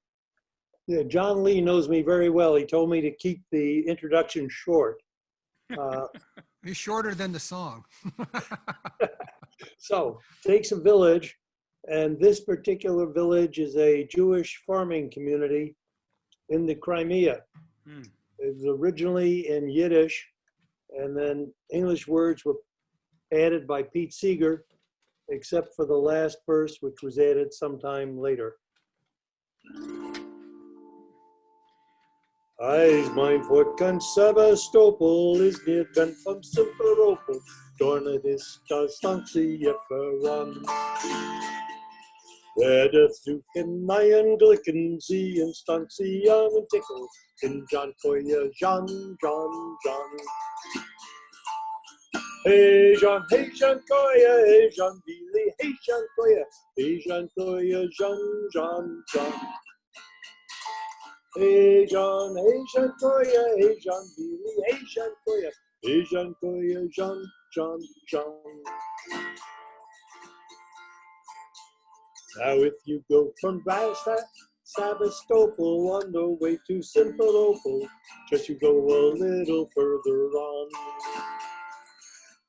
Yeah, John Lee knows me very well. He told me to keep the introduction short. He's shorter than the song. So, takes a village, and this particular village is a Jewish farming community in the Crimea. It was originally in Yiddish, and then English words were added by Pete Seeger, except for the last verse, which was added sometime later. Eis mein Volk an Sevastopol is near Ben from Simferopol. Dornet ist das Stanzie voran. Werde suchen neuen Glicken, sie in Stanzie und Tickle. In John Koya, John. Hey John Koya, hey John Billy, hey John Koya, John. Hey John Koya, hey John Billy, hey John Koya, John. Now if you go from Sevastopol on the way to Simferopol, just you go a little further on.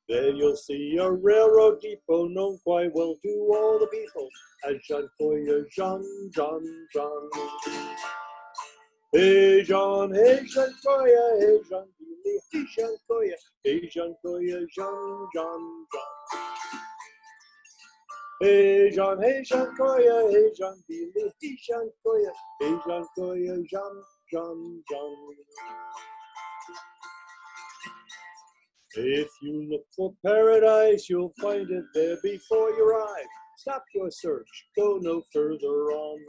There you'll see a railroad depot known quite well to all the people as John Koya, John. Hey John Koya, hey John Billy, hey John Koya, John. Hey John Koya, hey John Billy, hey John Koya, John. If you look for paradise, you'll find it there before you arrive. Stop your search, go no further on.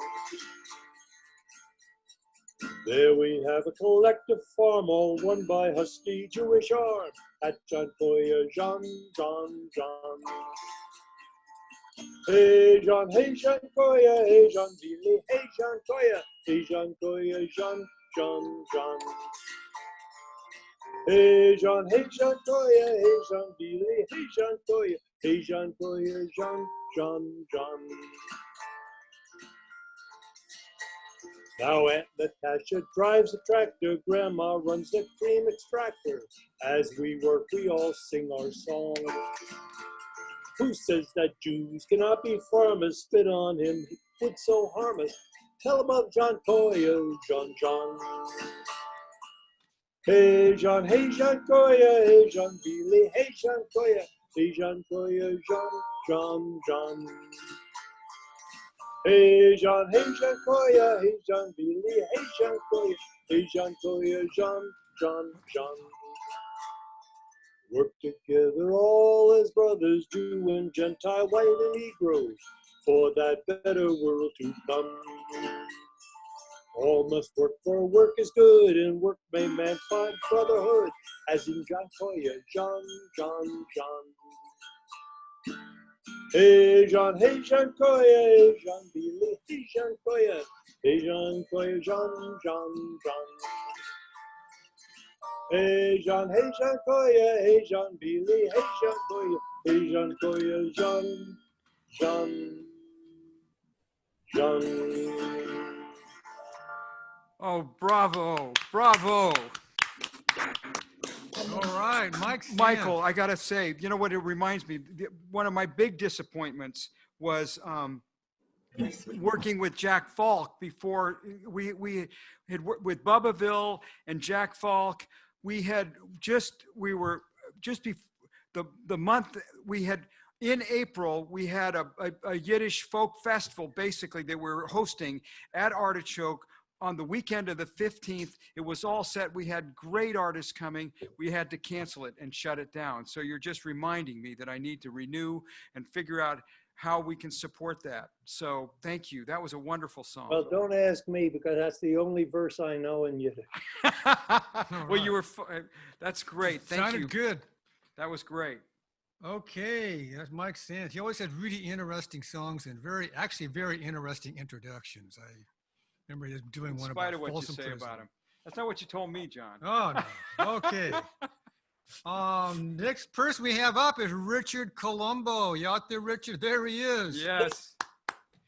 There we have a collective farm, all run by husky Jewish arm, at John Koya, John. Hey John Koya, hey John Billy, hey John Koya, John. Hey John Koya, hey John Billy, hey John Koya, John. Now Aunt Natasha drives a tractor, Grandma runs the cream extractor. As we work, we all sing our song. Who says that Jews cannot be farmers? Spit on him, he would so harm us. Tell about John Koya, John. Hey John Koya, hey John Billy, hey John Koya, John. Hey John Koya, hey John Billy, hey John Koya, John. Work together all as brothers do, in Gentile, white, and Negro, for that better world to come. All must work, for work is good, and work may man find brotherhood, as in John Koya, John. Hey John Koya, hey John Billy, hey John Koya, John. Hey John Koya, hey John Billy, hey John Koya, John. Oh, bravo. right, Mike. Michael, I gotta say, you know what it reminds me? One of my big disappointments was working with Jack Falk before we had worked with Bubbaville and Jack Falk. We were just before the month we had. In April, we had a Yiddish folk festival, basically, that we were hosting at Artichoke on the weekend of the 15th. It was all set. We had great artists coming. We had to cancel it and shut it down. So you're just reminding me that I need to renew and figure out how we can support that. So thank you. That was a wonderful song. Well, don't ask me because that's the only verse I know in Yiddish. Well, you were, that's great. Thank you. Sounded good. That was great. Okay, that's Mike Sands. He always had really interesting songs and very interesting introductions. I remember just doing one about In spite of what you Folsom say Prison. about him. That's not what you told me, John. Oh, no. Okay. Next person we have up is Richard Colombo. You out there, Richard? There he is. Yes.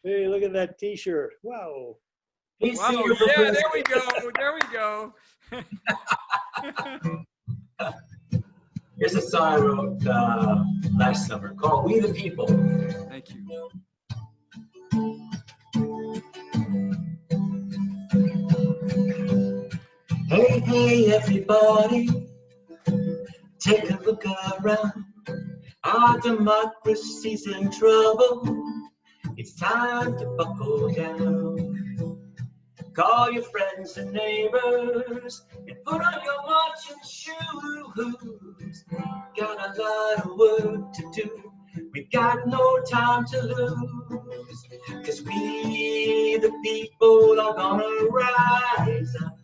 Hey, look at that T-shirt. Wow. Wow, yeah, there we go. There we go. Here's a song I wrote last summer called We the People. Thank you. Hey, hey, everybody, take a look around. Our democracy's in trouble. It's time to buckle down. Call your friends and neighbors and put on your marching shoes. Got a lot of work to do. We've got no time to lose. 'Cause we, the people, are gonna rise up.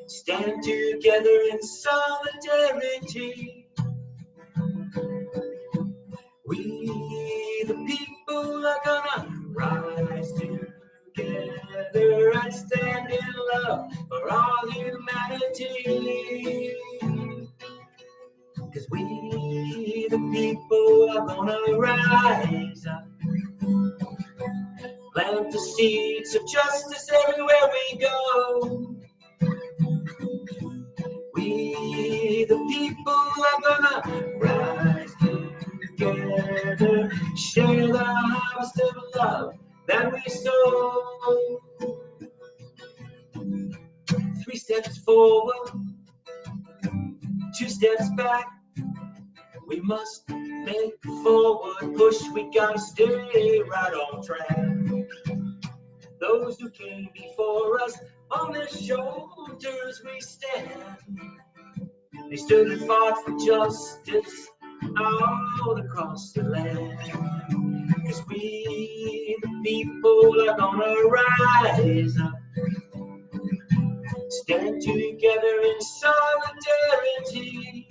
Stand together in solidarity. We, the people, are gonna rise together and stand in love for all humanity. 'Cause we, the people, are gonna rise up. Plant the seeds of justice everywhere we go. We, the people, are gonna rise together, share the harvest of love that we sow. 3 steps forward, 2 steps back. We must make a forward push. We gotta stay right on track. Those who came before us, on their shoulders we stand. They stood and fought for justice all across the land. 'Cause we, the people, are gonna rise up. Stand together in solidarity.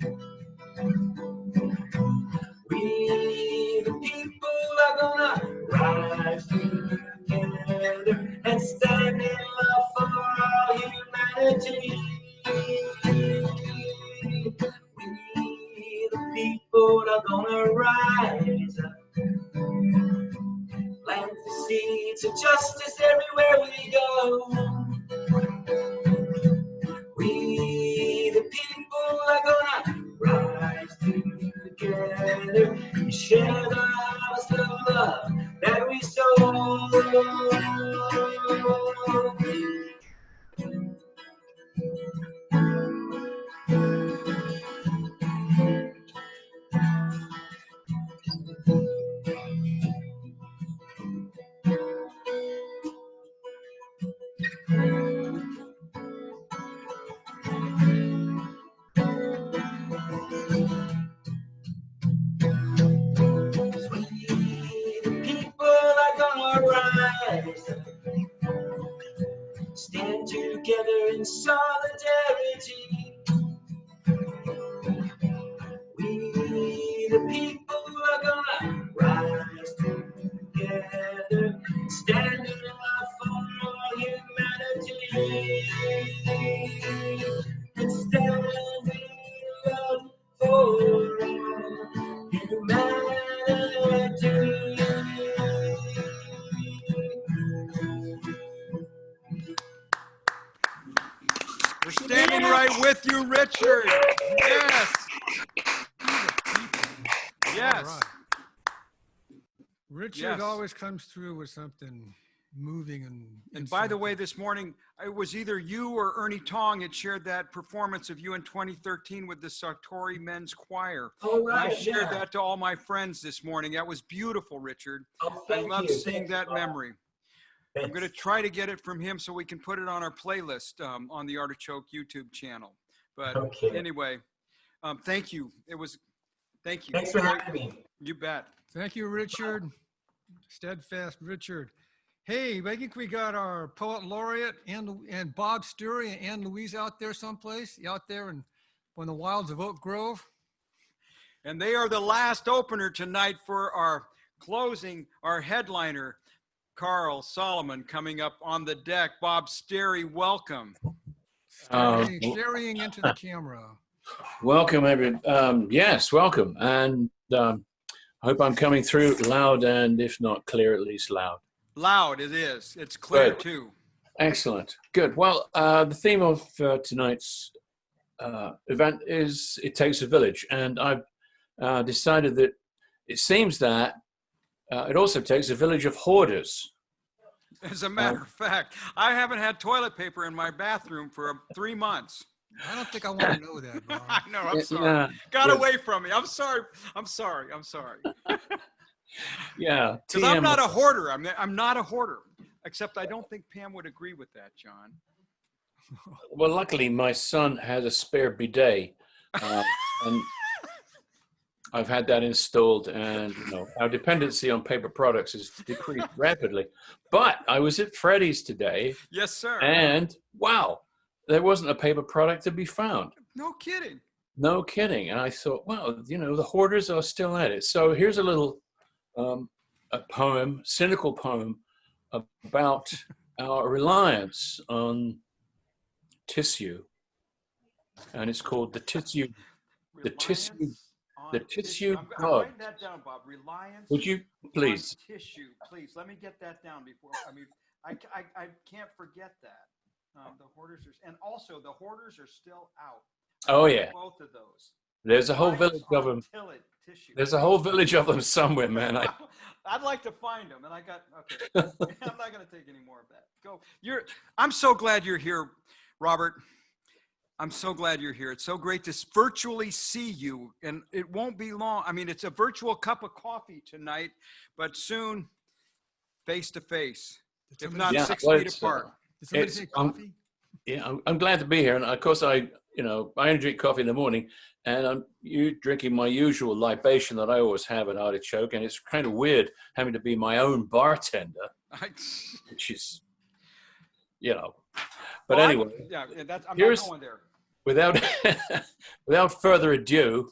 We, the people, are gonna rise together and stand in love for all humanity. We, the people, are gonna rise up. Plant the seeds of justice everywhere we go. We, the people, are gonna rise together and share the harvest of love that we sow. Stand together in solidarity. We, the people, are gonna rise together, stand in love for all humanity. And stand in love for all humanity. We're standing right with you, Richard. Yes. All right. Richard Yes. always comes through with something moving And by the way, this morning, it was either you or Ernie Tong had shared that performance of you in 2013 with the Sartori Men's Choir. Oh, And I right, shared yeah. that to all my friends this morning. That was beautiful, Richard. Oh, I thank love you. seeing Thank that you, Bob. memory. I'm going to try to get it from him so we can put it on our playlist on the Artichoke YouTube channel. But Okay. anyway, thank you. Thank you. Thanks for having me. You bet. Thank you, Richard. Steadfast Richard. Hey, I think we got our poet laureate and Bob Sturry and Ann Louise out there someplace, out there in the wilds of Oak Grove. And they are the last opener tonight for our closing, our headliner, Carl Solomon, coming up on the deck. Bob Sterry, welcome. Staring into the camera. Welcome, everyone. Yes, welcome. And I hope I'm coming through loud and, if not clear, at least loud. Loud it is. It's clear Good. too. Excellent. Good. Well, the theme of tonight's event is It Takes a Village. And I've decided that it seems that it also takes a village of hoarders. As a matter of fact, I haven't had toilet paper in my bathroom for 3 months. I don't think I want to know that, Bob. I know, I'm sorry. Yeah. Got Yes. away from me. I'm sorry. I'm sorry. Yeah. Because I'm not a hoarder. I'm not a hoarder. Except I don't think Pam would agree with that, John. Well, luckily, my son has a spare bidet. And I've had that installed, and our dependency on paper products has decreased rapidly. But I was at Freddy's today. Yes, sir. And wow, there wasn't a paper product to be found. No kidding. No kidding. And I thought, wow, the hoarders are still at it. So here's a little a poem, cynical poem about our reliance on tissue, and it's called the tissue I'm God. writing that down, Bob. Reliance. Would you please? on tissue, please. Let me get that down before. I can't forget that. The hoarders and also the hoarders are still out. Oh yeah. Both of those. There's a whole village of them. Tissue. There's a whole village of them somewhere, man. I'd like to find them, and I got okay. I'm not going to take any more of that. Go. I'm so glad you're here, Robert. I'm so glad you're here. It's so great to virtually see you, and it won't be long. I mean, it's a virtual cup of coffee tonight, but soon, face to face, if not 6 feet apart. Did somebody say coffee? I'm glad to be here, and of course I only drink coffee in the morning, and I'm drinking my usual libation that I always have at Artichoke, and it's kind of weird having to be my own bartender, which is, But Well, anyway, I'm not going there. Without further ado,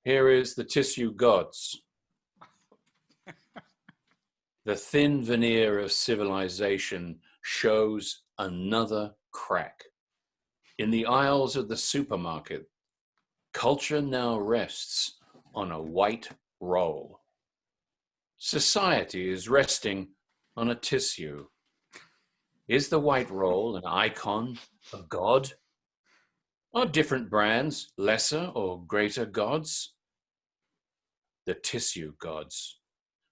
here is the Tissue Gods. The thin veneer of civilization shows another crack. In the aisles of the supermarket, culture now rests on a white roll. Society is resting on a tissue. Is the white roll an icon, a god? Are different brands lesser or greater gods? The tissue gods.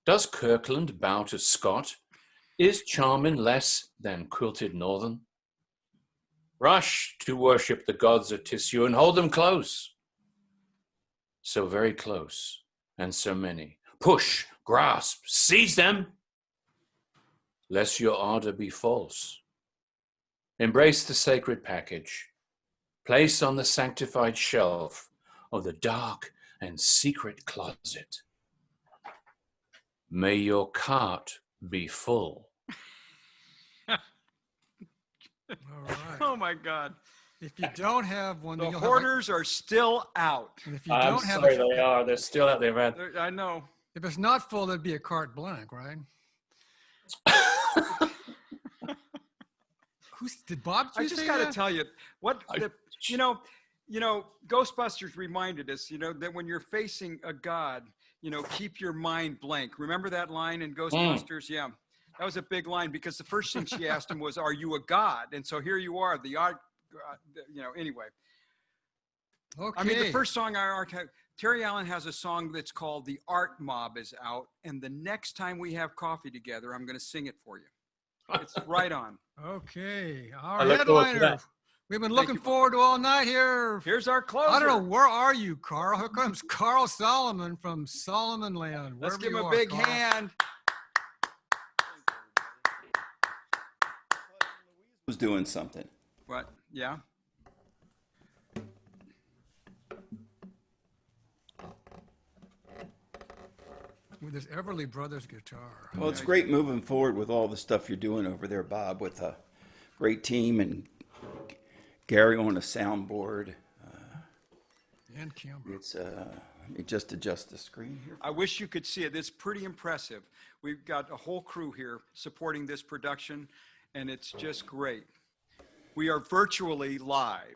Does Kirkland bow to Scott? Is Charmin less than quilted Northern? Rush to worship the gods of tissue and hold them close. So very close and so many. Push, grasp, seize them, lest your ardor be false. Embrace the sacred package. Place on the sanctified shelf of the dark and secret closet. May your cart be full. All right. Oh my God. If you don't have one, The then you'll hoarders are still out. And if you I'm don't have sorry, they are. They're still out there, man. I know. If it's not full, there'd be a carte blank, right? Did Bob I just just say got to that? tell you Ghostbusters reminded us, that when you're facing a god, keep your mind blank. Remember that line in Ghostbusters? Yeah, that was a big line because the first thing she asked him was, "Are you a god?" And so here you are, anyway. Okay. I mean, the first song I archived, Terry Allen has a song that's called The Art Mob is out. And the next time we have coffee together, I'm going to sing it for you. It's right on. Okay. I Our look forward to headliner. that. We've been Thank looking you, Bob. forward to all night here. Here's our closer. I don't know, where are you, Carl? Here comes Carl Solomon from Solomon Land. Let's wherever give him you a are, big Carl. hand. Was doing something. What? Yeah. With this Everly Brothers guitar. Well, it's great moving forward with all the stuff you're doing over there, Bob, with a great team and Gary on a soundboard. And camera. It's let me just adjust the screen here. I wish you could see it. It's pretty impressive. We've got a whole crew here supporting this production, and it's just great. We are virtually live.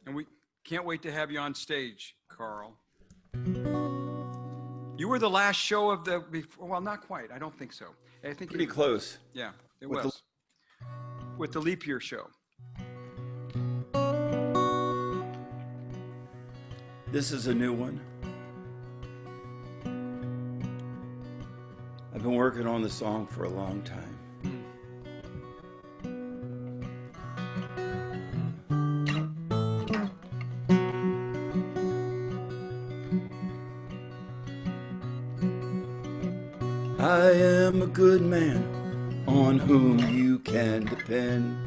And we can't wait to have you on stage, Carl. You were the last show of the, well, not quite. I don't think so. I think Pretty close. Yeah, it With was. With the leap year show. This is a new one. I've been working on the song for a long time. I am a good man on whom you can depend.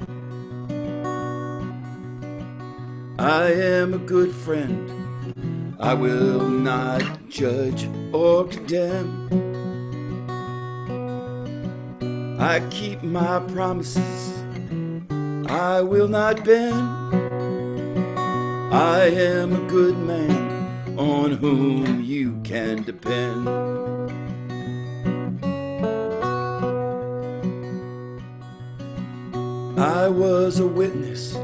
I am a good friend. I will not judge or condemn. I keep my promises. I will not bend. I am a good man on whom you can depend. I was a witness.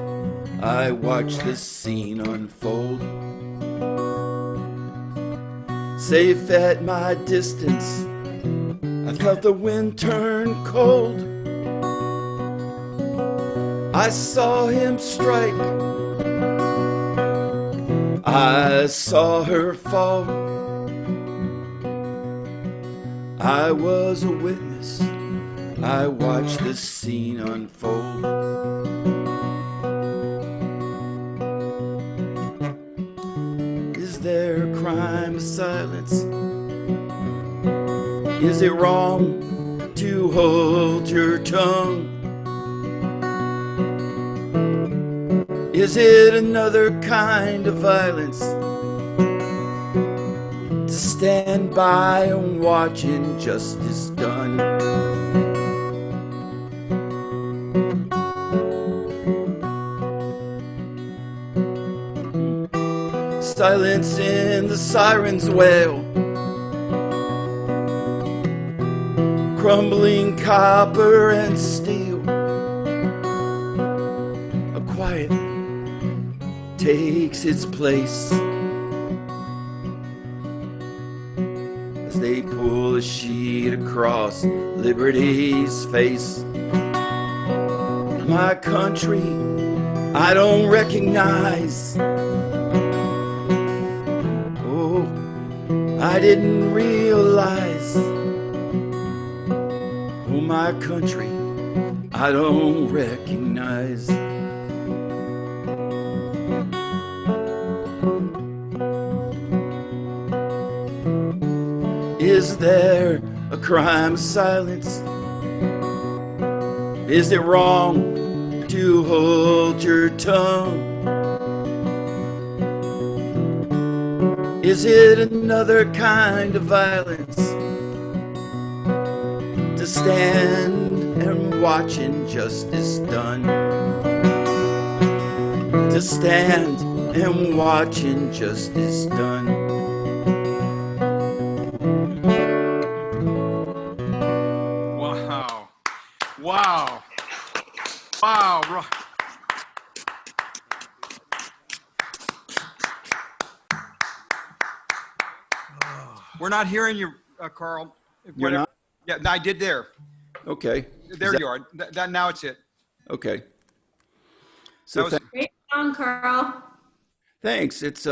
I watched this scene unfold. Safe at my distance, I felt the wind turn cold. I saw him strike. I saw her fall. I was a witness. I watched this scene unfold. Is there a crime of silence? Is it wrong to hold your tongue? Is it another kind of violence to stand by and watch injustice done? Silence in the siren's wail, crumbling copper and steel. A quiet takes its place as they pull a sheet across liberty's face. My country, I don't recognize. Oh, I didn't realize. Oh, my country, I don't recognize. Is there a crime of silence? Is it wrong to hold your tongue? Is it another kind of violence to stand and watch injustice done? To stand and watch injustice done. Wow. Wow. Wow. We're not hearing you, Carl. You're not? Yeah, I did there. Okay. There you are. Now it's it. Okay. So Great song, Carl. Thanks. It's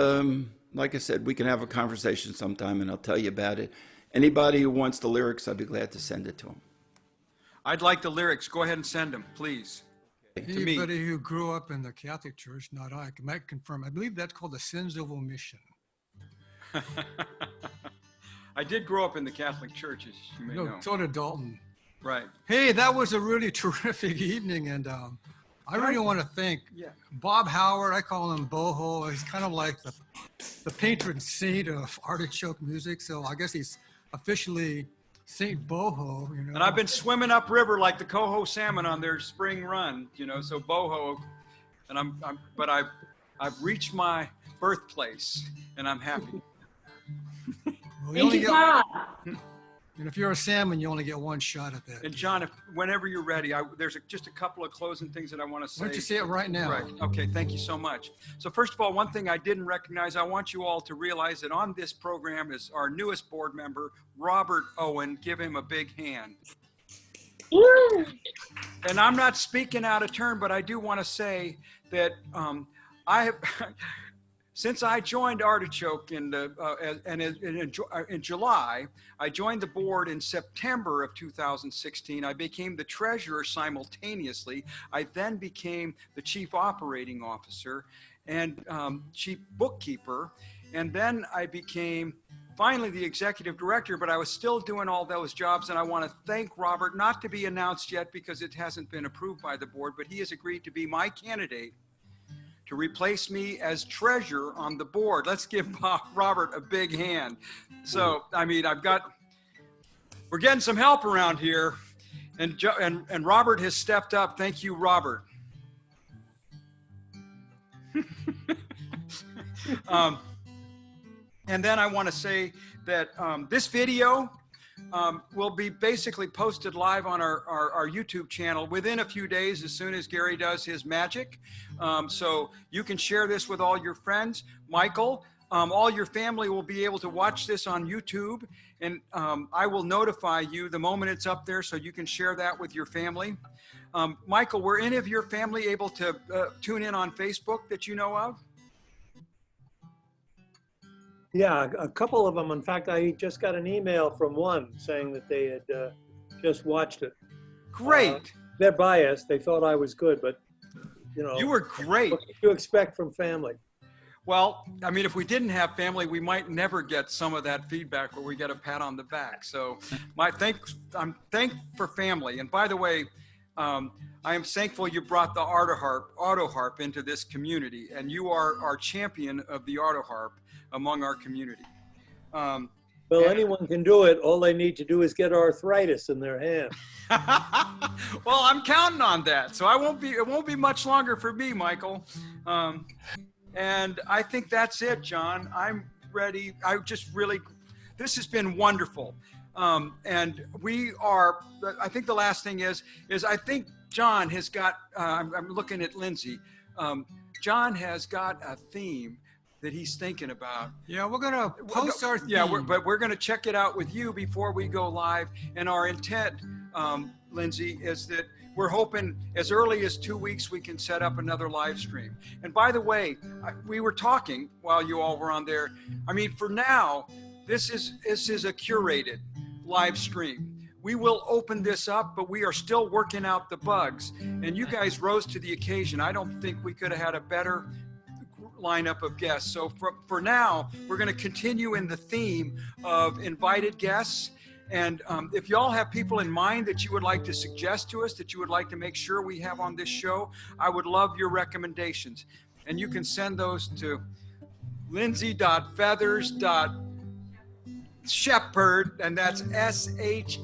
like I said, we can have a conversation sometime, and I'll tell you about it. Anybody who wants the lyrics, I'd be glad to send it to them. I'd like the lyrics. Go ahead and send them, please. To me. Anybody who grew up in the Catholic Church, not I, might confirm. I believe that's called the sins of omission. I did grow up in the Catholic Church, as you may know. So did Dalton. Right. Hey, that was a really terrific evening, and I really want to thank Bob Howard. I call him Boho. He's kind of like the patron saint of artichoke music. So I guess he's officially Saint Boho. You know. And I've been swimming upriver like the coho salmon on their spring run. You know, so Boho. And I've reached my birthplace, and I'm happy. Well, you only get, and if you're a salmon, you only get one shot at that. And John, whenever you're ready, there's just a couple of closing things that I want to say. Why don't you say it right now? Right. Okay. Thank you so much. So first of all, one thing I didn't recognize, I want you all to realize that on this program is our newest board member, Robert Owen. Give him a big hand. And I'm not speaking out of turn, but I do want to say that I have. Since I joined Artichoke in July, I joined the board in September of 2016. I became the treasurer simultaneously. I then became the chief operating officer and chief bookkeeper. And then I became finally the executive director, but I was still doing all those jobs. And I want to thank Robert, not to be announced yet because it hasn't been approved by the board, but he has agreed to be my candidate to replace me as treasurer on the board. Let's give Robert a big hand. So, I mean, we're getting some help around here, and Robert has stepped up. Thank you, Robert. And then I want to say that this video will be basically posted live on our YouTube channel within a few days, as soon as Gary does his magic. So you can share this with all your friends. Michael, all your family will be able to watch this on YouTube, and I will notify you the moment it's up there so you can share that with your family. Michael, were any of your family able to tune in on Facebook that you know of? Yeah, a couple of them. In fact, I just got an email from one saying that they had just watched it. Great. They're biased. They thought I was good, but you know. You were great. What do you expect from family? Well, I mean, if we didn't have family, we might never get some of that feedback where we get a pat on the back. So I'm thankful for family. And by the way, I am thankful you brought the auto harp into this community, and you are our champion of the auto harp among our community. Well, anyone can do it. All they need to do is get arthritis in their hand. Well, I'm counting on that. So it won't be much longer for me, Michael. And I think that's it, John. I'm ready. This has been wonderful. And I think the last thing is I think John has got, I'm looking at Lindsay. John has got a theme that he's thinking about. Yeah, we're going to post our theme. Yeah, but we're going to check it out with you before we go live. And our intent, Lindsay, is that we're hoping as early as 2 weeks we can set up another live stream. And by the way, we were talking while you all were on there. I mean, for now, this is a curated live stream. We will open this up, but we are still working out the bugs. And you guys rose to the occasion. I don't think we could have had a better lineup of guests. So for now, we're going to continue in the theme of invited guests. And if y'all have people in mind that you would like to suggest to us, that you would like to make sure we have on this show, I would love your recommendations. And you can send those to lindsay.feathers.shepherd, and that's SHEPHERD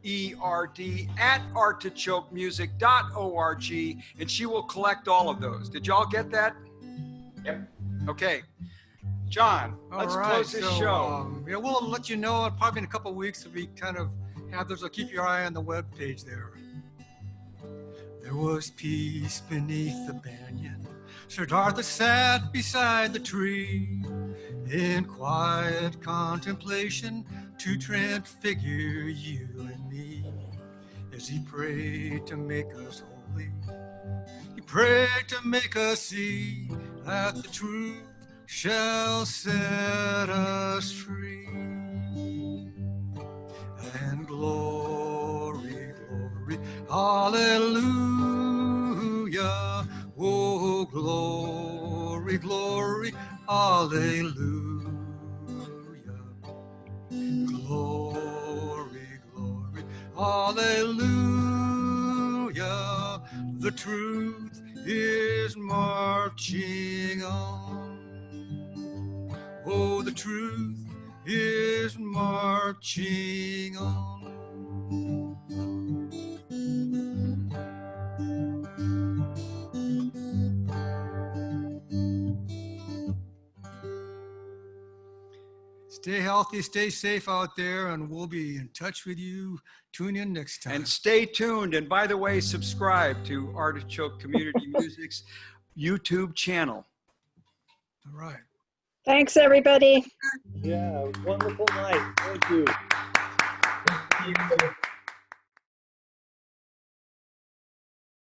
@artichokemusic.org, and she will collect all of those. Did y'all get that? Yep. Okay. John, let's close this show. Yeah, we'll let you know probably in a couple of weeks if we kind of have those. So keep your eye on the web page there. There was peace beneath the banyan. Sir Arthur sat beside the tree in quiet contemplation to transfigure you and me. As he prayed to make us holy, he prayed to make us see that the truth shall set us free. And glory, glory, hallelujah. Oh, glory, glory, hallelujah. Glory, glory, hallelujah. The truth is marching on. Oh, the truth is marching on. Stay healthy, stay safe out there, and we'll be in touch with you. Tune in next time. And stay tuned. And by the way, subscribe to Artichoke Community Music's YouTube channel. All right. Thanks, everybody. Yeah, wonderful night. Thank you. Thank you.